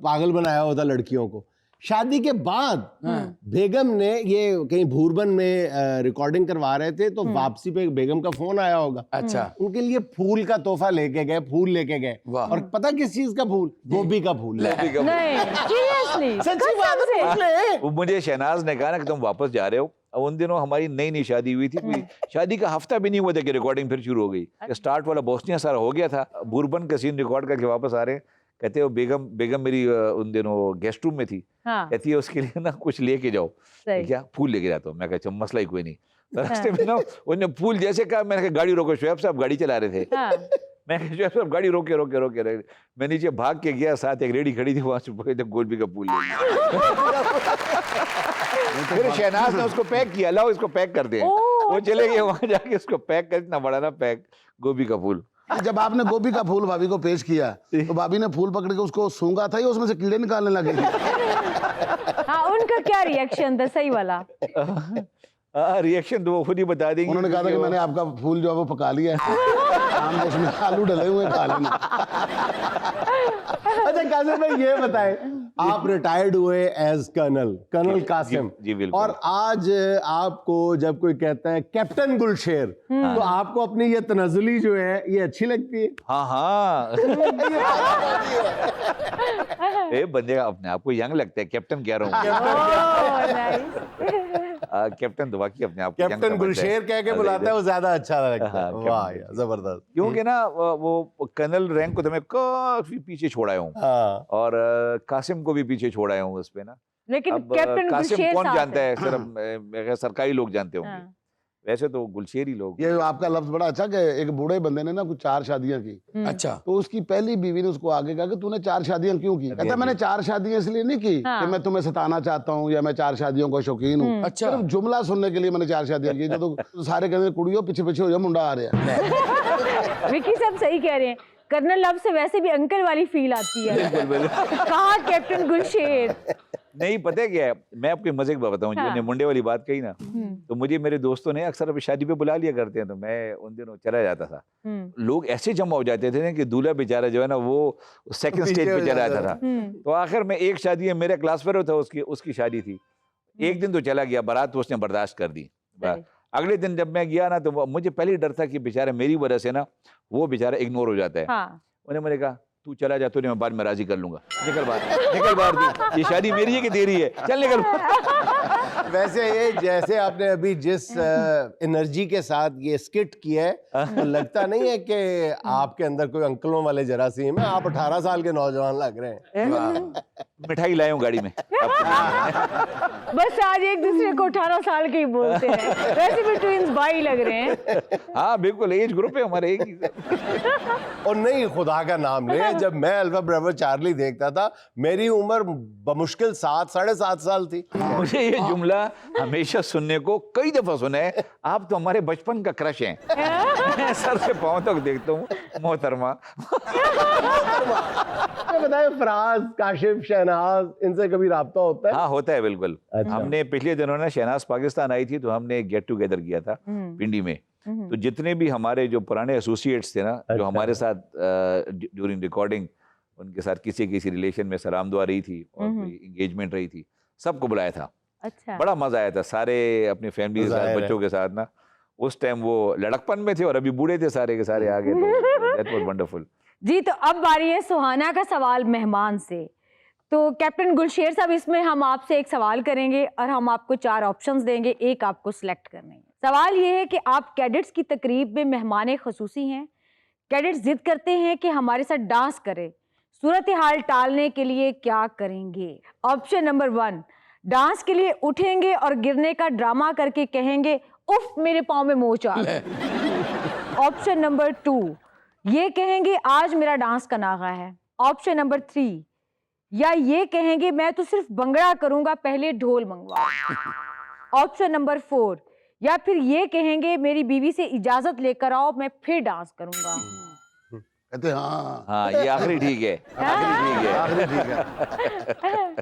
पागल बनाया होता लड़कियों को। शादी के बाद बेगम ने, ये कहीं भूरबन में रिकॉर्डिंग करवा रहे थे, तो वापसी पे बेगम का फोन आया होगा। अच्छा। उनके लिए फूल का तोहफा लेके गए, फूल लेके गए। और पता किस चीज का फूल? गोभी का फूल। नहीं, सीरियसली, सच्ची बात है। वो मुझे शहनाज ने कहा ना कि तुम वापस जा रहे हो। अब उन दिनों हमारी नई नई शादी हुई थी, कोई शादी का हफ्ता भी नहीं हुआ था कि रिकॉर्डिंग फिर शुरू हो गई। स्टार्ट वाला बोस्निया सारा हो गया था, भूरबन का सीन रिकॉर्ड करके वापस आ रहे हैं। कहते हो बेगम मेरी उन दिनों गेस्ट रूम में थी। हाँ। कहती है उसके लिए ना कुछ लेके जाओ। क्या? फूल लेके जाता हूँ। मैं कहता हूँ मसला ही कोई नहीं। रास्ते में ना उन्होंने फूल जैसे कहा, मैंने कहा गाड़ी रोको, शोएब साहब गाड़ी चला रहे थे। मैं कहा शोएब साहब गाड़ी रोके। मैं नीचे भाग के गया, साथ एक रेडी खड़ी थी, वहां से गोभी का फूल ले लिया। फिर शहनाज ने उसको पैक किया, लाओ इसको पैक कर दे। वो चले गए वहां जाके उसको पैक कर, इतना बड़ा ना पैक गोभी का फूल। जब आपने गोभी का फूल भाभी को पेश किया तो भाभी ने फूल पकड़ के उसको सूंघा था या उसमें से कीड़े निकालने लगे थे? हाँ, उनका क्या रिएक्शन था सही वाला? रिएक्शन तो वो खुद ही बता देंगे। उन्होंने कहा था कि मैंने आपका फूल जो है वो पका लिया है, शाम को उसमें आलू डले हुए खा लेना। अच्छा कासिम भाई, ये बताएं, आप रिटायर्ड हुए एज कर्नल कासिम। जी बिल्कुल। और आज आपको जब कोई कहता है कैप्टन गुलशेर, तो आपको अपनी ये तनज़ुली जो है ये अच्छी लगती है? हाँ। ए बंदे का अपने आप को यंग लगता है, कैप्टन कह रहा हूँ। कैप्टन तो वाकई अपने आप को कैप्टन गुलशेर कह के बुलाता है, वो ज्यादा अच्छा लगता है। वाह यार, जबरदस्त। क्योंकि ना वो कर्नल रैंक को तो मैं काफी पीछे छोड़ा हूँ। हाँ। और कासिम को भी पीछे छोड़ा हूँ उस पे ना। लेकिन अब कैप्टन कासिम गुलशेर कौन साहब जानता है। है? सिर्फ सरकारी लोग जानते होंगे। वैसे तो गुलशेर ही लोग। ये आपका लफ्ज बड़ा अच्छा कि एक बूढ़े बंदे ने ना कुछ 4 शादियां की। अच्छा। तो उसकी पहली बीवी ने उसको आगे कहा कि तूने 4 शादियां क्यों की? कहता मैंने 4 शादियां इसलिए नहीं की कि मैं तुम्हें सताना चाहता हूँ या मैं 4 शादियों का शौकीन हूँ। अच्छा। सिर्फ जुमला सुनने के लिए मैंने 4 शादियां की। जो तो सारे कहते कुड़ियों पीछे पीछे हो जा, मुंडा आ रहा है। विकी साहब सही कह रहे हैं, कर्नल लव से वैसे भी अंकल वाली फील आती है। कहाँ कैप्टन गुलशेर? नहीं, पता है क्या है, मैं आपको मजे की बात बताऊं। जो मुंडे वाली बात कही ना, तो मुझे मेरे दोस्तों ने अक्सर शादी पे बुला लिया करते हैं, तो मैं उन दिनों चला जाता था। लोग ऐसे जमा हो जाते थे ना कि दूल्हा बेचारा जो है ना वो सेकंड स्टेज पे चला जाता था। तो आखिर में एक शादी है, मेरा क्लास फेलो था, उसकी शादी थी। एक दिन तो चला गया, बारात तो उसने बर्दाश्त कर दी। अगले दिन जब मैं गया ना, तो मुझे पहले ही डर था कि बेचारा मेरी वजह से ना वो बेचारा इग्नोर हो जाता है। उन्हें मैंने कहा तू चला जा, तो मैं बाद में राजी कर लूंगा। निकल बाहर, ये शादी मेरी है कि तेरी है? चल निकल। वैसे ये जैसे आपने अभी जिस एनर्जी के साथ ये स्किट किया है, तो लगता नहीं है कि आपके अंदर कोई अंकलों वाले जरासीम है। आप 18 साल के नौजवान लग रहे हैं। मिठाई लाए हूँ गाड़ी में। बस आज एक दूसरे को 18 साल के ही बोलते हैं। वैसे भी ट्विंस भाई लग रहे हैं। हाँ बिल्कुल, एज ग्रुप है हमारे एक ही। और नहीं, खुदा का नाम ले, जब मैं अल्फा ब्रावो चार्ली देखता था, मेरी उम्र बमुश्किल 7 साढ़े 7 साल थी। मुझे ये जुमला हमेशा सुनने को कई दफा सुना है, आप तो हमारे बचपन का क्रश हैं। सर से पांव तक देखता हूँ मोहतरमा। बताए फराज, काशिफ, शहनाज, इनसे कभी राब्ता होता है? हाँ होता है बिल्कुल। हमने पिछले दिनों ना शहनाज पाकिस्तान आई थी, तो हमने गेट टुगेदर किया था पिंडी में। तो जितने भी हमारे जो पुराने एसोसिएट्स थे ना, जो हमारे साथ ड्यूरिंग रिकॉर्डिंग उनके साथ किसी रिलेशन में सलाम दुआ रही थी और कोई एंगेजमेंट रही थी, सबको बुलाया था। अच्छा। बड़ा मजा आया था, सारे अपनी फैमिली के साथ, बच्चों के साथ ना। उस टाइम वो लड़कपन में थे और अभी बूढ़े थे सारे के सारे आगे, तो दैट वाज वंडरफुल। जी, तो अब बारी है सुहाना का सवाल मेहमान से। तो कैप्टन गुलशेर साहब, इसमें हम आपसे एक सवाल करेंगे और हम आपको 4 ऑप्शंस देंगे, एक आपको सिलेक्ट करने हैं। सवाल ये है कि आप कैडेट्स की तकरीब में मेहमान खसूसी हैं। कैडेट्स जिद करते हैं कि हमारे साथ डांस करें। सूरत हाल टालने के लिए क्या करेंगे? ऑप्शन नंबर 1, डांस के लिए उठेंगे और गिरने का ड्रामा करके कहेंगे उफ मेरे पाँव में मोच आ गई। ऑप्शन नंबर 2, ये कहेंगे आज मेरा डांस का नागा है। ऑप्शन नंबर 3, या ये कहेंगे मैं तो सिर्फ भंगड़ा करूंगा, पहले ढोल मंगवाओ। ऑप्शन नंबर 4, या फिर ये कहेंगे मेरी बीवी से इजाजत लेकर आओ, मैं फिर डांस करूंगा? कहते हाँ हाँ, ये आखिरी ठीक है, आखिरी ठीक है। आखिरी ठीक है।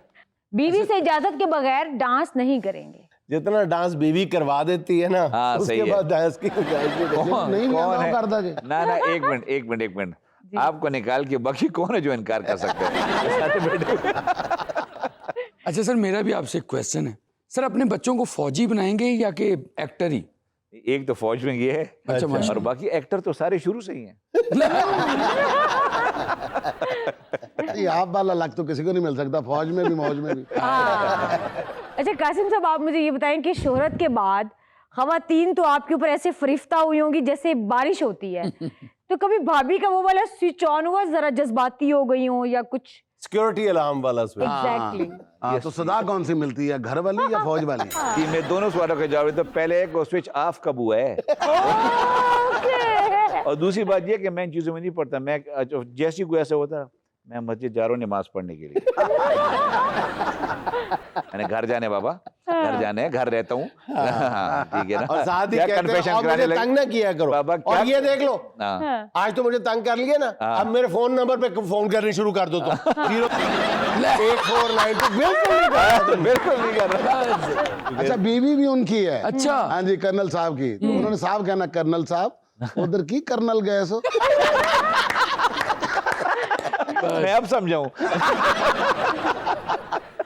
बीवी से इजाजत के बगैर डांस नहीं करेंगे। जितना डांस बीवी करवा देती है ना, हाँ, उसके सही है। बाद डांस की गुंजाइश भी नहीं। कौन नहीं कौन मैं है? करता जी। ना ना, एक मिनट आपको निकाल के बाकी कौन है जो इनकार कर सकते हैं? सारे बैठे। अच्छा सर, मेरा भी आपसे एक क्वेश्चन है सर, अपने बच्चों को फौजी बनाएंगे या कि एक्टर ही? एक तो फौज में ये है, अच्छा, और माशाल्लाह। बाकी एक्टर तो सारे शुरू से ही हैं। ये आप वाला लक तो किसी को नहीं मिल सकता, फौज में भी मौज में भी। अच्छा कासिम साहब, आप मुझे ये बताएं कि शोहरत के बाद खवातीन तो आपके ऊपर ऐसे फरिश्ता हुई होंगी जैसे बारिश होती है, तो कभी भाभी का वो वाला स्विच ऑन हुआ, जरा जज्बाती हो गई हो या कुछ? सिक्योरिटी अलार्म वाला स्विच। एग्जैक्टली। हाँ, तो सदा कौन सी मिलती है, घर वाली या फौज वाली? कि मैं दोनों सवालों का जवाब देता हूं। पहले एक, स्विच ऑफ कब हुआ है, और दूसरी बात ये कि मैं इन चीजों में नहीं पढ़ता। मैं जैसी कोई ऐसा होता, मैं मस्जिद जा रहा हूँ नमाज पढ़ने के लिए। मैंने घर जाने बाबा, घर जाने, घर रहता हूँ। हाँ, ठीक है ना। और साथ ही क्या कहते हैं, confession और कराने मुझे लगे? तंग ना किया करो। बाबा, और क्या- ये देख लो, हाँ। आज तो मुझे तंग कर लिया ना, अब मेरे फोन नंबर पे फोन करनी शुरू कर दो तो 08492 बिल्कुल नहीं कर रहा। बिल्कुल नहीं कर रहा। अच्छा, बीवी भी उनकी है? अच्छा। हाँ जी, कर्नल साहब की। तो उन्होंने साहब कहना, कर्नल साहब उधर की कर्नल गए सो। मैं अब समझाऊं।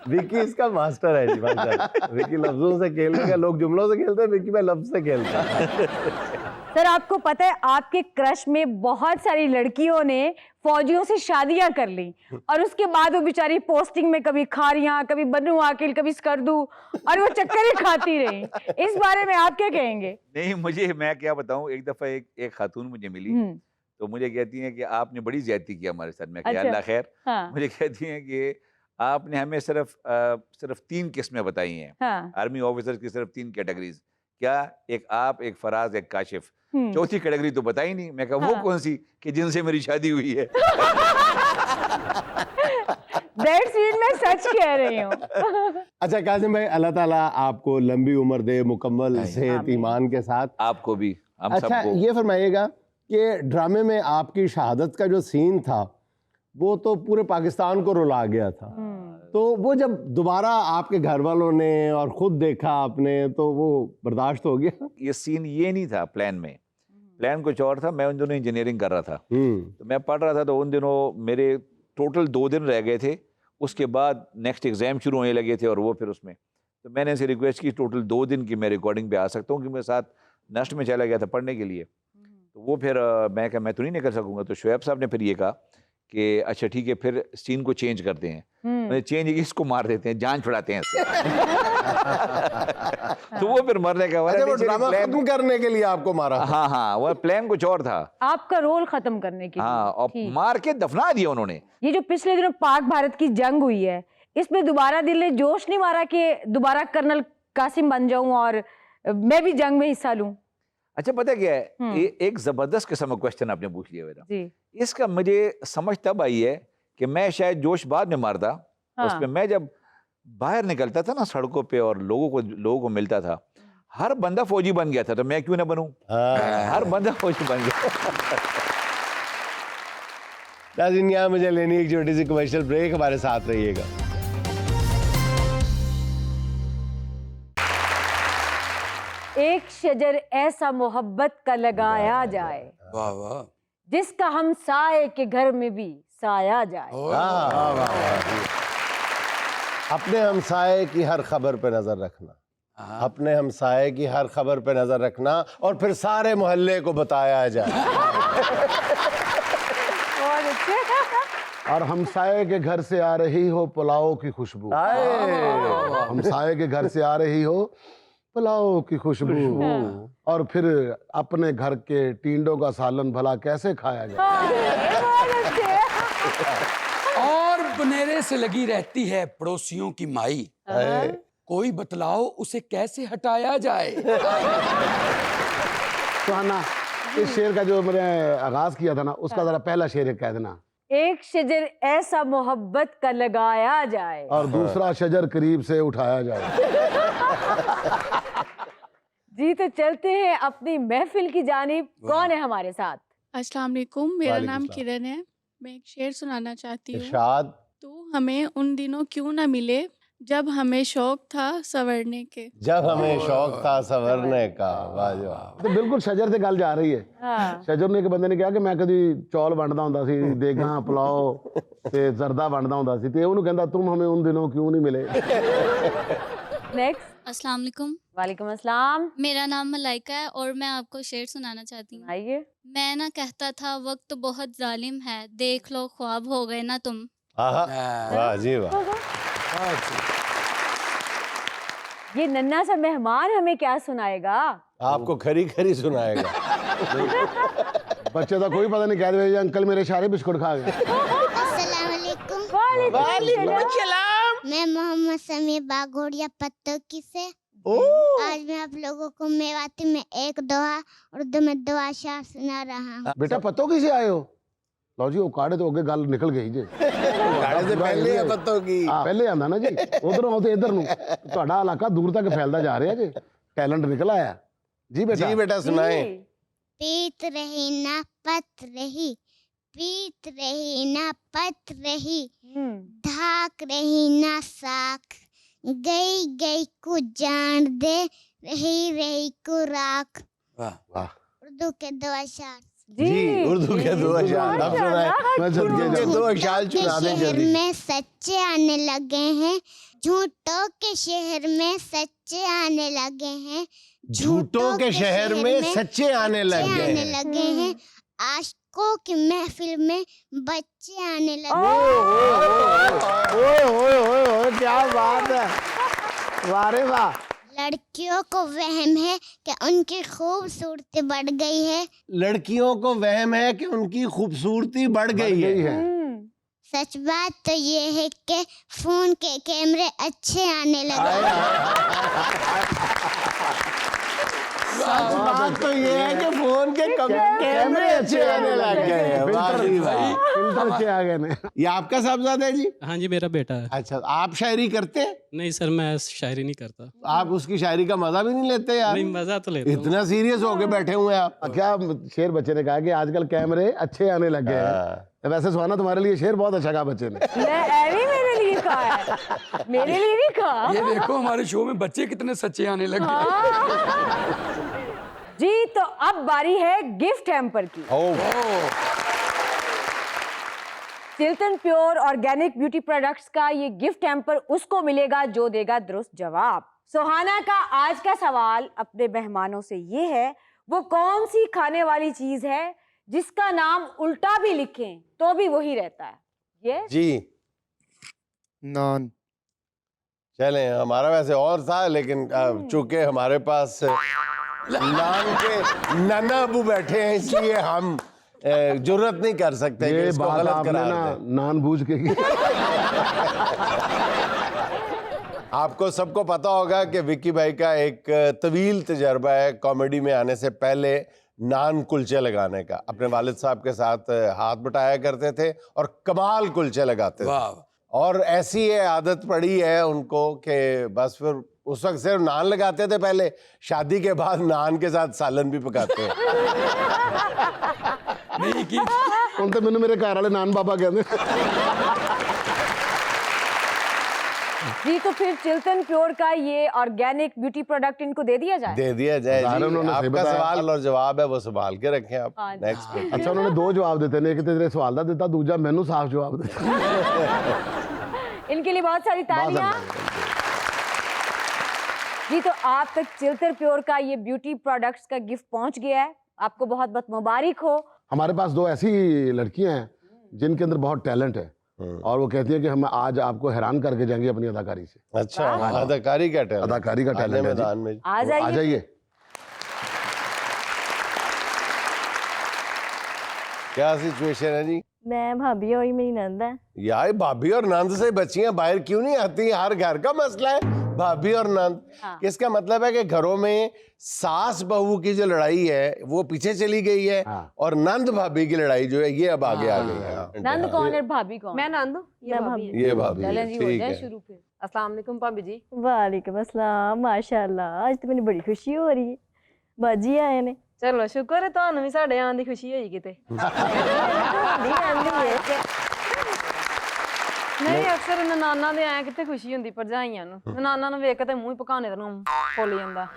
विकी इसका मास्टर है जी, मास्टर। विकी लफ्जों से खेलेगा, लोग जुमलों से खेलते हैं, विकी मैं लफ्ज से खेलता हूं। सर आपको पता है आपके क्रश में बहुत सारी लड़कियों ने फौजियों से शादियां कर ली, और उसके बाद वो बेचारी पोस्टिंग में कभी खारियां, कभी बन्नू आकिल, कभी स्कर्दू, और वो चक्कर ही खाती रही। इस बारे में आप क्या कहेंगे? नहीं, मैं क्या बताऊं, एक दफा एक खातून मुझे मिली, तो मुझे कहती हैं कि आपने बड़ी ज्यादती की हमारे साथ। मैं कहा अच्छा। अल्लाह खैर। हाँ। मुझे कहती हैं कि आपने हमें सिर्फ 3 किस्में बताई हैं। हाँ। आर्मी ऑफिसर्स की सिर्फ 3 कैटेगरीज। क्या? एक आप, एक फराज, एक काशिफ। चौथी कैटेगरी तो बताई नहीं। मैं कहा वो कौन सी? कि जिनसे मेरी शादी हुई है। दैट्स मीन मैं सच कह रही हूँ। अच्छा कासिम भाई, अल्लाह ताला आपको लंबी उम्र दे, मुकम्मल सेहत ईमान के साथ। आपको भी, हम अच्छा सबको। ये फरमाइएगा कि ड्रामे में आपकी शहादत का जो सीन था वो तो पूरे पाकिस्तान को रुला गया था, तो वो जब दोबारा आपके घर वालों ने और खुद देखा आपने, तो वो बर्दाश्त हो गया? ये सीन ये नहीं था प्लान में, प्लान कुछ और था। मैं उन दिनों इंजीनियरिंग कर रहा था, तो मैं पढ़ रहा था, तो उन दिनों मेरे टोटल 2 दिन रह गए थे। उसके बाद नेक्स्ट एग्जाम शुरू होने लगे थे, और वो फिर उसमें तो मैंने इसे रिक्वेस्ट की टोटल 2 दिन की मैं रिकॉर्डिंग पे आ सकता हूँ, कि मैं साथ नष्ट में चला गया था पढ़ने के लिए। तो वो फिर मैं कहा मैं तो नहीं निकल सकूंगा। तो शुएब साहब ने फिर ये कहा कि अच्छा ठीक है, फिर सीन को चेंज करते हैं। मैंने चेंज, इसको मार देते हैं, जान छुड़ाते हैं इससे। तो वो फिर मरने का अच्छा, वो ड्रामा खत्म करने के लिए आपको मारा था? हाँ हाँ, वो प्लान कुछ और था। आपका रोल खत्म करने के लिए। हाँ, और ठीक। मार के दफना दिया उन्होंने। ये जो पिछले दिनों पाक भारत की जंग हुई है, इसमें दोबारा दिल ने जोश नहीं मारा कि दोबारा कर्नल कासिम बन जाऊं और मैं भी जंग में हिस्सा लूं? अच्छा पता क्या है, एक जबरदस्त किस्म का क्वेश्चन आपने पूछ लिया मेरा। जी। इसका मुझे समझ तब आई है कि मैं शायद जोश बाद में मारता। हाँ। उसमें मैं जब बाहर निकलता था ना सड़कों पे और लोगों को मिलता था, हर बंदा फौजी बन गया था, तो मैं क्यों ना बनूं? हर बंदा फौजी बन गया। नाज़रीन, यहाँ मुझे लेनी एक छोटी सी कमर्शियल ब्रेक, हमारे साथ रहिएगा। एक शजर ऐसा मोहब्बत का लगाया जाए, वाह वाह। जिसका हम साए के घर में भी साया जाए। अपने हमसाए की हर खबर पे नजर रखना, अपने हमसाए की हर खबर पे नजर रखना, और फिर सारे मोहल्ले को बताया जाए। बहुत अच्छे। और हमसाए के घर से आ रही हो पुलाव की खुशबू, हमसाए के घर से आ रही हो पुलाव की खुशबू, और फिर अपने घर के टींडों का सालन भला कैसे खाया जाए। बहुत अच्छे। और बनेरे से लगी रहती है पड़ोसियों की माई, कोई बतलाओ उसे कैसे हटाया जाए। सुहाना, इस शेर का जो मैंने आगाज किया था ना, उसका जरा पहला शेर कह देना। एक शजर ऐसा मोहब्बत का लगाया जाए, और दूसरा शजर करीब से उठाया जाए। जी तो चलते हैं अपनी महफिल की जानिब। कौन है हमारे साथ? अस्सलाम वालेकुम, मेरा वालेकुम नाम सलाम। किरण है। मैं एक शेर सुनाना चाहती हूँ। इरशाद। तू हमें उन दिनों क्यों ना मिले जब हमें शौक था संवरने के। जब हमें शौक था संवरने का। वाह जी वाह। ਤੇ ਬਿਲਕੁਲ ਸ਼ਜਰ ਤੇ ਗੱਲ ਜਾ ਰਹੀ ਹੈ। हाँ ਸ਼ਜਰ ਨੂੰ ਇੱਕ ਬੰਦੇ ਨੇ ਕਿਹਾ ਕਿ ਮੈਂ ਕਦੀ ਚੌਲ ਵੰਡਦਾ ਹੁੰਦਾ ਸੀ, ਦੇਗਾਂ ਪੁਲਾਓ ਤੇ ਜ਼ਰਦਾ ਵੰਡਦਾ ਹੁੰਦਾ ਸੀ, ਤੇ ਉਹਨੂੰ ਕਹਿੰਦਾ ਤੁਮ ਹਮੇ ਉਨ ਦਿਨੋਂ ਕਿਉਂ ਨਹੀਂ ਮਿਲੇ। नेक्स्ट। अस्सलाम वालेकुम, वालेकुम अस्सलाम। मेरा नाम मलाइका है और मैं आपको शेर सुनाना चाहती हूँ। आइए। मैं ना कहता था वक्त बहुत जालिम है, देख लो ख्वाब हो गए ना तुम। आहा, वाह जी वाह। ये नन्हा सा मेहमान हमें क्या सुनाएगा? आपको खरी खरी सुनाएगा। ਬੱਚੇ ਦਾ ਕੋਈ ਪਤਾ ਨਹੀਂ, ਕਹਿ ਦੇਵੇ ਜੀ ਅੰਕਲ ਮੇਰੇ ਸਾਰੇ ਬਿਸकुट खा गए। अस्सलाम वालेकुम। वालेकुम अस्सलाम। मैं मोहम्मद समीर बागोड़िया पत्तों से आज मैं आप लोगों को मेवाती में एक दोहा उर्दू में दो अशार सुना रहा हूँ। ਬੇਟਾ ਪੱਤੋ ਕਿਸੇ ਆਏ ਹੋ? ਲਓ ਜੀ ਉਹ ਕਾੜੇ ਤੋਂ ਅੱਗੇ ਗੱਲ ਨਿਕਲ ਗਈ ਜੇ। गाड़ी से पहले है पत्तों की। ਪਹਿਲੇ ਆਂਦਾ ਨਾ ਜੀ, ਉਧਰੋਂ ਆਓ ਤੇ ਇਧਰ ਨੂੰ। ਤੁਹਾਡਾ ਇਲਾਕਾ ਦੂਰ ਤੱਕ ਫੈਲਦਾ ਜਾ ਰਿਹਾ ਜੀ, ਟੈਲੈਂਟ ਨਿਕਲ ਆਇਆ ਜੀ ਬੇਟਾ। जी बेटा सुनाए। पीत रही ना पत रही, पीत रही ना पत रही, धाक रही ना साख, गई गई को जान दे, रही रही को राख। वाह। उर्दू के दो अशार। जी उर्दू के दो अशार आप सुनाए। मैं जल्दी उर्दू के दो अशार के सुना दें शहर जल्दी। में सच्चे आने लगे हैं, झूठों के शहर में सच्चे आने लगे हैं, झूठों के शहर में सच्चे आने लग गए आने हैं। लगे हैं, आशिकों की महफिल में बच्चे आने लगे ओए ओए ओए ओए क्या बात है, वाह रे वाह। लड़कियों को वहम है कि उनकी खूबसूरती बढ़ गई है, लड़कियों को वहम है कि उनकी खूबसूरती बढ़ गई है। सच बात तो ये है कि फोन के कैमरे अच्छे आने लगे हैं। सच बात तो ये है कि फोन के कैमरे अच्छे आने लग गए हैं। वाह जी वाह। फिल्टर अच्छे आ गए ने। ये आपका साहबजादा है जी? हाँ जी, मेरा बेटा है। अच्छा, आप शायरी करते हैं? नहीं सर, मैं शायरी नहीं करता। आप उसकी शायरी का मजा भी नहीं लेते यार? नहीं, मजा तो लेता हूँ। इतना सीरियस होके बैठे हुए हैं आप। क्या शेर बच्चे ने कहा कि आजकल कैमरे अच्छे आने लग गए हैं। वैसे सुहाना तुम्हारे लिए शेर बहुत अच्छा कहा बच्चे ने। नहीं मेरे लिए कहा है, मेरे लिए नहीं कहा। ये देखो हमारे शो में बच्चे कितने सच्चे आने लगे। जी तो अब बारी है गिफ्ट हैम्पर की। Chilton pure organic beauty products का ये गिफ्ट हैम्पर उसको मिलेगा जो देगा दुरुस्त जवाब। सुहाना का आज का सवाल अपने मेहमानों से ये है, वो कौन सी खाने वाली चीज है जिसका नाम उल्टा भी लिखें तो भी वही रहता है? ये जी नान। चलें, हमारा वैसे और था लेकिन चूंकि हमारे पास नान के नाना अबू बैठे हैं इसलिए हम जुर्रत नहीं कर सकते कि ये इसको बात गलत आपने करार ना दें। नान बूझ के की। आपको सबको पता होगा कि विक्की भाई का एक तवील तजर्बा है कॉमेडी में आने से पहले नान कुलचे लगाने का। अपने वालिद साहब के साथ हाथ बटाया करते थे और कमाल कुलचे लगाते थे। वाह। और ऐसी ये आदत पड़ी है उनको कि बस फिर उस वक्त सिर्फ नान लगाते थे पहले, शादी के बाद नान के साथ सालन भी पकाते हैं। नहीं की ਹੁਣ ਤਾਂ ਮੈਨੂੰ ਮੇਰੇ ਘਰ ਵਾਲੇ ਨਾਨ ਬਾਬਾ ਕਹਿੰਦੇ। जी तो फिर चिल्टन प्योर का ये ऑर्गेनिक ब्यूटी प्रोडक्ट इनको दे दिया जाए। दे दिया जाए ज़ाहिर जी। उन्होंने सही आपका बताया। सवाल और जवाब है वो संभाल के रखें आप। हाँ जी। नेक्स्ट पे ਅੱਛਾ ਉਹਨਾਂ ਨੇ ਦੋ ਜਵਾਬ ਦਿੱਤੇ ਨੇ, ਇੱਕ ਤੇ ਤੇਰੇ ਸਵਾਲ ਦਾ ਦਿੱਤਾ, ਦੂਜਾ ਮੈਨੂੰ ਸਾਫ਼ ਜਵਾਬ ਦਿੱਤਾ। इनके लिए बहुत सारी तालियां। जी तो आप तक चिल्टन प्योर का ये ब्यूटी प्रोडक्ट्स का गिफ्ट पहुंच गया है, आपको बहुत बहुत मुबारक हो। हमारे पास दो ऐसी लड़कियां हैं जिनके अंदर बहुत टैलेंट है और वो कहती है कि हम आज आपको हैरान करके जाएंगे अपनी अदाकारी से। अच्छा, अदाकारी का टैलेंट। अदाकारी का आने टैलेंट है मैदान जी। में। आ तो आ जाइए। जाइए। क्या सिचुएशन है जी? मैं भाभी और ये मेरी नंद है। यार भाभी और नंद से बच्चियां बाहर क्यों नहीं आती? हर घर का मसला है भाभी और नंद। हाँ। इसका मतलब है कि घरों में सास बहू की जो लड़ाई है वो पीछे चली गई है हाँ। और नंद भाभी की लड़ाई जो है ये अब आगे आ गई है। नंद कौन है, भाभी कौन? मैं नंद हूँ, ये मैं भाभी भाभी। है। ये भाभी है, चलें जी, हो ठीक जाए है। शुरू फिर। अस्सलाम वालेकुम भाभी जी। वालेकुम अस्सलाम, माशाल्लाह आज तो मुझे बड़ी खुशी हो रही है। ਬਾਜੀ ਆਏ ਨੇ। ਚਲੋ ਸ਼ੁਕਰ ਹੈ ਤੁਹਾਨੂੰ ਵੀ ਸਾਡੇ ਆਉਣ ਦੀ ਖੁਸ਼ੀ ਹੋਈ ਕਿਤੇ। ਤੁਹਾਡੀ ਆਂਦੀ ਹੈ। ਨਹੀਂ ਅਕਸਰ ਨਨਾਨਾ ਦੇ ਐ ਕਿਤੇ ਖੁਸ਼ੀ ਹੁੰਦੀ ਭਰਜਾਈਆਂ ਨੂੰ, ਨਨਾਨਾ ਨੂੰ ਵੇਖ ਕੇ ਤੇ ਮੂੰਹ ਹੀ ਪਕਾਣੇ ਤੇ ਨੂੰ ਫੁੱਲ ਜਾਂਦਾ।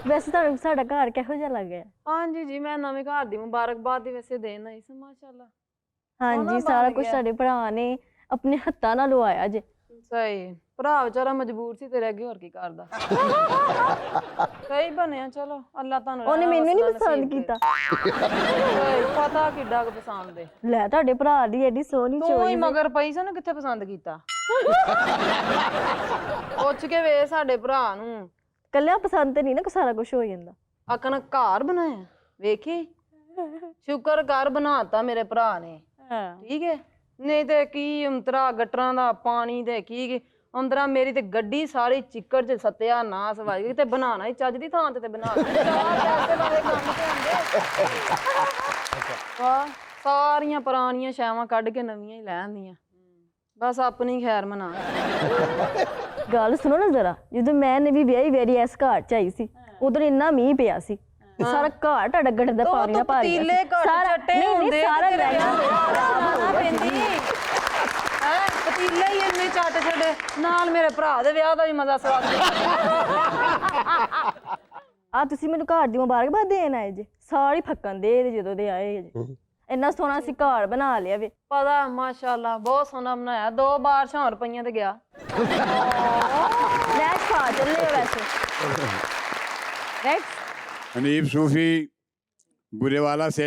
ਵੈਸੇ ਤੁਹਾਨੂੰ ਸਾਡਾ ਘਰ ਕਿਹੋ ਜਿਹਾ ਲੱਗ ਗਿਆ? ਹਾਂਜੀ ਜੀ, ਮੈਂ ਨਵੇਂ ਘਰ ਦੀ ਮੁਬਾਰਕਬਾਦ ਦੀ ਵੈਸੇ ਦੇਣ ਆਈ ਸੀ। ਮਾਸ਼ਾਅੱਲਾ ਹਾਂਜੀ, ਸਾਰਾ ਕੁਝ ਸਾਡੇ ਭਰਾ ਨੇ ਆਪਣੇ ਹੱਥਾਂ ਨਾਲ ਲਵਾਇਆ ਜੇ। ਸਹੀ, ਭਰਾ ਵਿਚਾਰਾ ਮਜਬੂਰ ਸੀ ਤੇ ਰਹਿ ਗਿਆ, ਹੋਰ ਕੀ ਕਰਦਾ। ਸਹੀ ਬਣਿਆ, ਚਲੋ ਅੱਲਾ ਤੁਹਾਨੂੰ। ਉਹਨੇ ਮੈਨੂੰ ਨਹੀਂ ਪਸੰਦ ਕੀਤਾ। ਪਤਾ ਕਿੱਡਾ ਕੁ ਪਸੰਦ ਹੈ। ਲੈ ਤੁਹਾਡੇ ਭਰਾ ਦੀ ਐਡੀ ਸੋਹਣੀ ਚੋਰੀ। ਤੂੰ ਹੀ ਮਗਰ ਪਈ ਸੀ ਨਾ, ਕਿੱਥੇ ਪਸੰਦ ਕੀਤਾ? ਪੁੱਛ ਕੇ ਵੇ ਸਾਡੇ ਭਰਾ ਨੂੰ। ਕੱਲਿਆ ਪਸੰਦ ਤੇ ਨਹੀਂ ਨਾ ਸਾਰਾ ਕੁਝ ਹੋ ਜਾਂਦਾ। ਆਕਣ ਘਰ ਬਣਾਇਆ ਵੇਖੀ, ਸ਼ੁਕਰ ਕਰ ਬਣਾਤਾ ਮੇਰੇ ਭਰਾ ਨੇ। ਠੀਕ ਹੈ, ਨਹੀਂ ਤੇ ਕੀ ਅੰਤਰਾ ਗਟਰਾਂ ਦਾ ਪਾਣੀ ਤੇ ਕੀ ਅੰਦਰਾ ਮੇਰੀ ਤੇ ਗੱਡੀ ਸਾਰੀ ਚਿੱਕੜ ਚ ਸੱਤਿਆ ਨਾਸ ਵੱਜ ਗਈ। ਤੇ ਬਣਾਣਾ ਹੀ ਚੱਜ ਦੀ ਥਾਂ ਤੇ ਬਣਾ ਸਾਰੀਆਂ ਪੁਰਾਣੀਆਂ ਛਾਵਾਂ ਕੱਢ ਕੇ ਨਵੀਆਂ ਹੀ ਲੈ ਆਂਦੀਆਂ, ਬਸ ਆਪਣੀ ਖੈਰ ਮਨਾ। ਗੱਲ ਸੁਣੋ ਨਾ ਜਰਾ, ਜਦੋਂ ਮੈਂ ਨਵੀਂ ਵਿਆਹੀ ਵੈਰੀ ਇਸ ਘਰ ਚ ਆਈ ਸੀ, ਉਦੋਂ ਇੰਨਾ ਮੀਂਹ ਪਿਆ ਸੀ, ਸਾਰਾ ਘਰ ਤੁਹਾਡਾ ਗੱਡ ਦਾ ਪਾਣੀ ਨਾਲ ਭਰ ਗਿਆ ਸੀ। ਸਾਰਾ ਚੱਟੇ ਹੁੰਦੇ ਸਾਰਾ ਪੈਂਦੀ ਹੈ, ਪਤੀਲੇ ਹੀ ਇੰਨੇ ਚੱਟ ਛੱਡੇ ਨਾਲ। ਮੇਰੇ ਭਰਾ ਦੇ ਵਿਆਹ ਦਾ ਵੀ ਮਜ਼ਾ ਸਵਾਦ। ਆ ਤੁਸੀਂ ਮੈਨੂੰ ਘਰ ਦੀ ਮੁਬਾਰਕਬਾਦ ਦੇਣ ਆਏ ਜੇ, ਸਾਰੀ ਫੱਕਣ ਦੇ ਜਦੋਂ ਦੇ ਆਏ ਜੇ। ਇੰਨਾ ਸੋਹਣਾ ਸੀ ਘਰ ਬਣਾ ਲਿਆ ਵੇ। ਪਤਾ ਮਾਸ਼ਾਅੱਲਾ ਬਹੁਤ ਸੋਹਣਾ ਬਣਾਇਆ, 2 ਬਾਰਿਸ਼ਾਂ ਰੁਪਈਆਂ ਤੇ ਗਿਆ। ਨੈਕਸਟ ਖਾ ਚੱਲੇ ਵੈਸੇ। नेक्स्ट हनीफ सूफी बुरेवाला से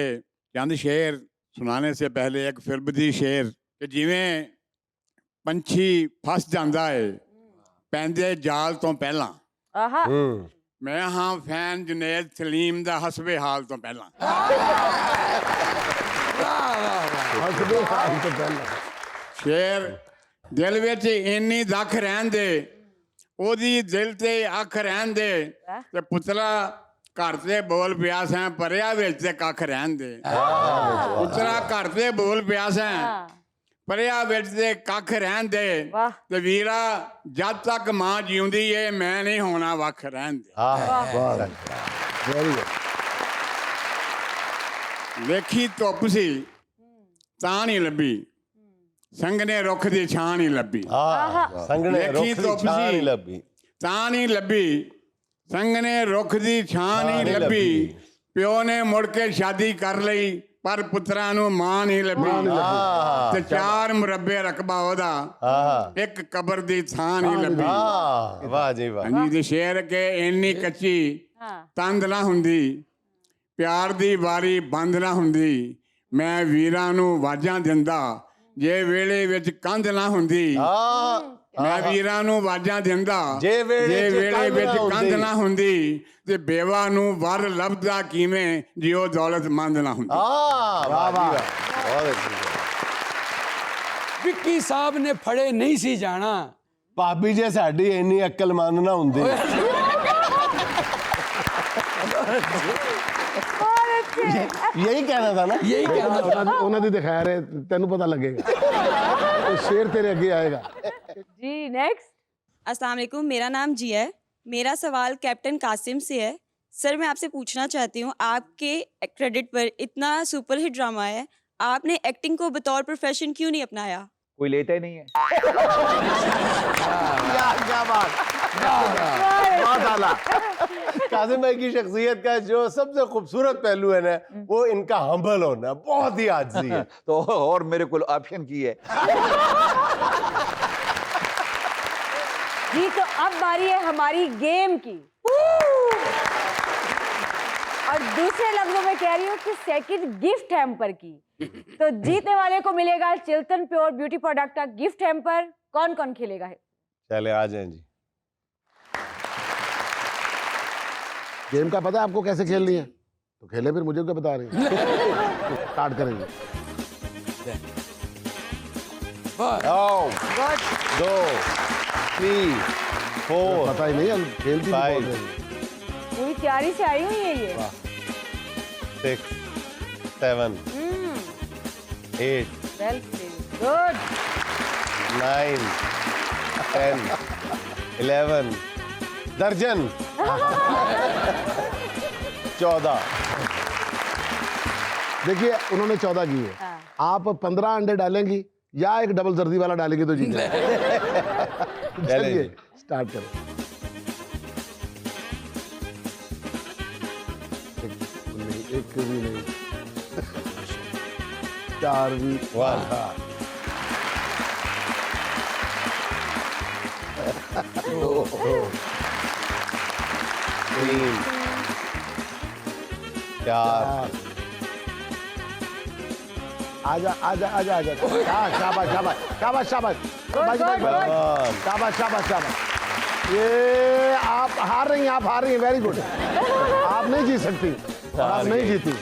चंद शेर सुनाने से पहले एक फिरबदी शेर कि जिवें पंछी फस जाता है पैंदे जाल तो पहला। आहा मैं हाँ फैन जुनेद सलीम दा हसबे हाल तो पहला। शेर दिल विच इन्नी दख रहन दे, ओदी दिल ते अख रहन दे, ते पुतला घर ते बोल पिया सैं परिया विच ते कख रहन दे। पुतला घर ते बोल पिया सैं परिया विच ते कख रहन दे, ते वीरा जद तक मां जीउंदी है मैं नहीं होना वख रहन दे। ਵੇਖੀ ਧੁੱਪ ਸੀ ਤਾਂ ਨਹੀਂ ਲੱਭੀ, ਸੰਘਣੇ ਰੁੱਖ ਦੀ ਛਾਂ ਨਹੀਂ ਲੱਭੀ। ਸੰਘਣੇ ਰੁੱਖ ਦੀ ਛਾਂ ਨਹੀਂ ਲੱਭੀ, ਤਾਂ ਨਹੀਂ ਲੱਭੀ, ਸੰਘਣੇ ਰੁੱਖ ਦੀ ਛਾਂ ਨਹੀਂ ਲੱਭੀ। ਪਿਓ ਨੇ ਮੁੜ ਕੇ ਸ਼ਾਦੀ ਕਰ ਲਈ ਪਰ ਪੁੱਤਰਾਂ ਨੂੰ ਮਾਂ ਨਹੀਂ ਲੱਭੀ। ਤੇ 4 ਮੁਰੱਬੇ ਰਕਬਾ ਉਹਦਾ, ਇੱਕ ਕਬਰ ਦੀ ਥਾਂ ਨਹੀਂ ਲੱਭੀ। ਵਾਹ ਜੀ ਵਾਹ। ਹਾਂਜੀ, ਤੇ ਸ਼ੇਰ ਕੇ ਇੰਨੀ ਕੱਚੀ ਤੰਦ ਨਾ ਹੁੰਦੀ, ਪਿਆਰ ਦੀ ਵਾਰੀ ਬੰਦ ਨਾ ਹੁੰਦੀ। ਮੈਂ ਵੀਰਾਂ ਨੂੰ ਆਵਾਜ਼ਾਂ ਦਿੰਦਾ ਜੇ ਵੇਲੇ ਵਿੱਚ ਕੰਧ ਨਾ ਹੁੰਦੀ। ਮੈਂ ਵੀਰਾਂ ਨੂੰ ਆਵਾਜ਼ਾਂ ਦਿੰਦਾ ਜੇ ਵੇਲੇ ਵਿੱਚ ਕੰਧ ਨਾ ਹੁੰਦੀ। ਤੇ ਬੇਵਾ ਨੂੰ ਵਰ ਲੱਭਦਾ ਕਿਵੇਂ ਜੇ ਉਹ ਦੌਲਤਮੰਦ ਨਾ ਹੁੰਦੀ। ਵਾਹ ਵਾਹ, ਬਹੁਤ ਅੱਛੀ। ਵਿੱਕੀ ਸਾਹਿਬ ਨੇ ਫੜੇ ਨਹੀਂ ਸੀ ਜਾਣਾ। ਭਾਬੀ ਜੇ ਸਾਡੀ ਇੰਨੀ ਅਕਲਮੰਦ ਨਾ ਹੁੰਦੀ। यही कहना था ना, यही कहना था। ਉਹਨਾਂ ਦੀ ਦਿਖਾ ਰਹੇ ਤੈਨੂੰ ਪਤਾ ਲੱਗੇਗਾ। तो शेर तेरे आगे आएगा। जी नेक्स्ट। अस्सलाम वालेकुम, मेरा नाम जिया है। मेरा सवाल कैप्टन कासिम से है। सर मैं आपसे पूछना चाहती हूँ, आपके क्रेडिट पर इतना सुपरहिट ड्रामा है, आपने एक्टिंग को बतौर प्रोफेशन क्यों नहीं अपनाया? कोई लेता ही नहीं है। क्या बात, बहुत आला। कासिम भाई की शख्सियत का जो सबसे खूबसूरत पहलू है ना, वो इनका हम्बल होना, बहुत ही आजिज़ी है। तो और मेरे को ऑप्शन की है। जी तो अब बारी है हमारी गेम की, और दूसरे लफ्जों में कह रही हूँ कि सेकंड गिफ्ट हैम्पर की। तो जीतने वाले को मिलेगा चिल्टन प्योर ब्यूटी प्रोडक्ट का गिफ्ट हैम्पर। कौन कौन खेलेगा? चले आ जाएं जी। गेम का पता है आपको कैसे खेलनी है? तो खेले, फिर मुझे क्या बता रही है? स्टार्ट करेंगे। 1 2 3 4 पता ही नहीं, हम खेलती नहीं बोल रहे हैं। पूरी तैयारी से आई हुई है ये। 6 7 8 वेल गुड 9 10 11 दर्जन 14। देखिए उन्होंने 14 की है, आप 15 अंडे डालेंगी या एक डबल जर्दी वाला डालेंगे तो जीत जाएंगे। चलिए स्टार्ट करें। एक भी नहीं, 4 भी, 1 2 3 4। आजा आजा आजा आजा। शाबाश शाबाश शाबाश शाबाश शाबाश शाबाश शाबाश। ये आप हार रही हैं, आप हार रही हैं। Very good. आप नहीं जीत सकती और आप नहीं जीती।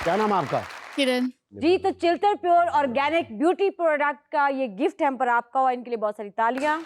क्या नाम है आपका? किरण। जी तो चिल्टर प्योर ऑर्गेनिक ब्यूटी प्रोडक्ट का ये गिफ्ट हैम्पर आपका और इनके लिए बहुत सारी तालियां।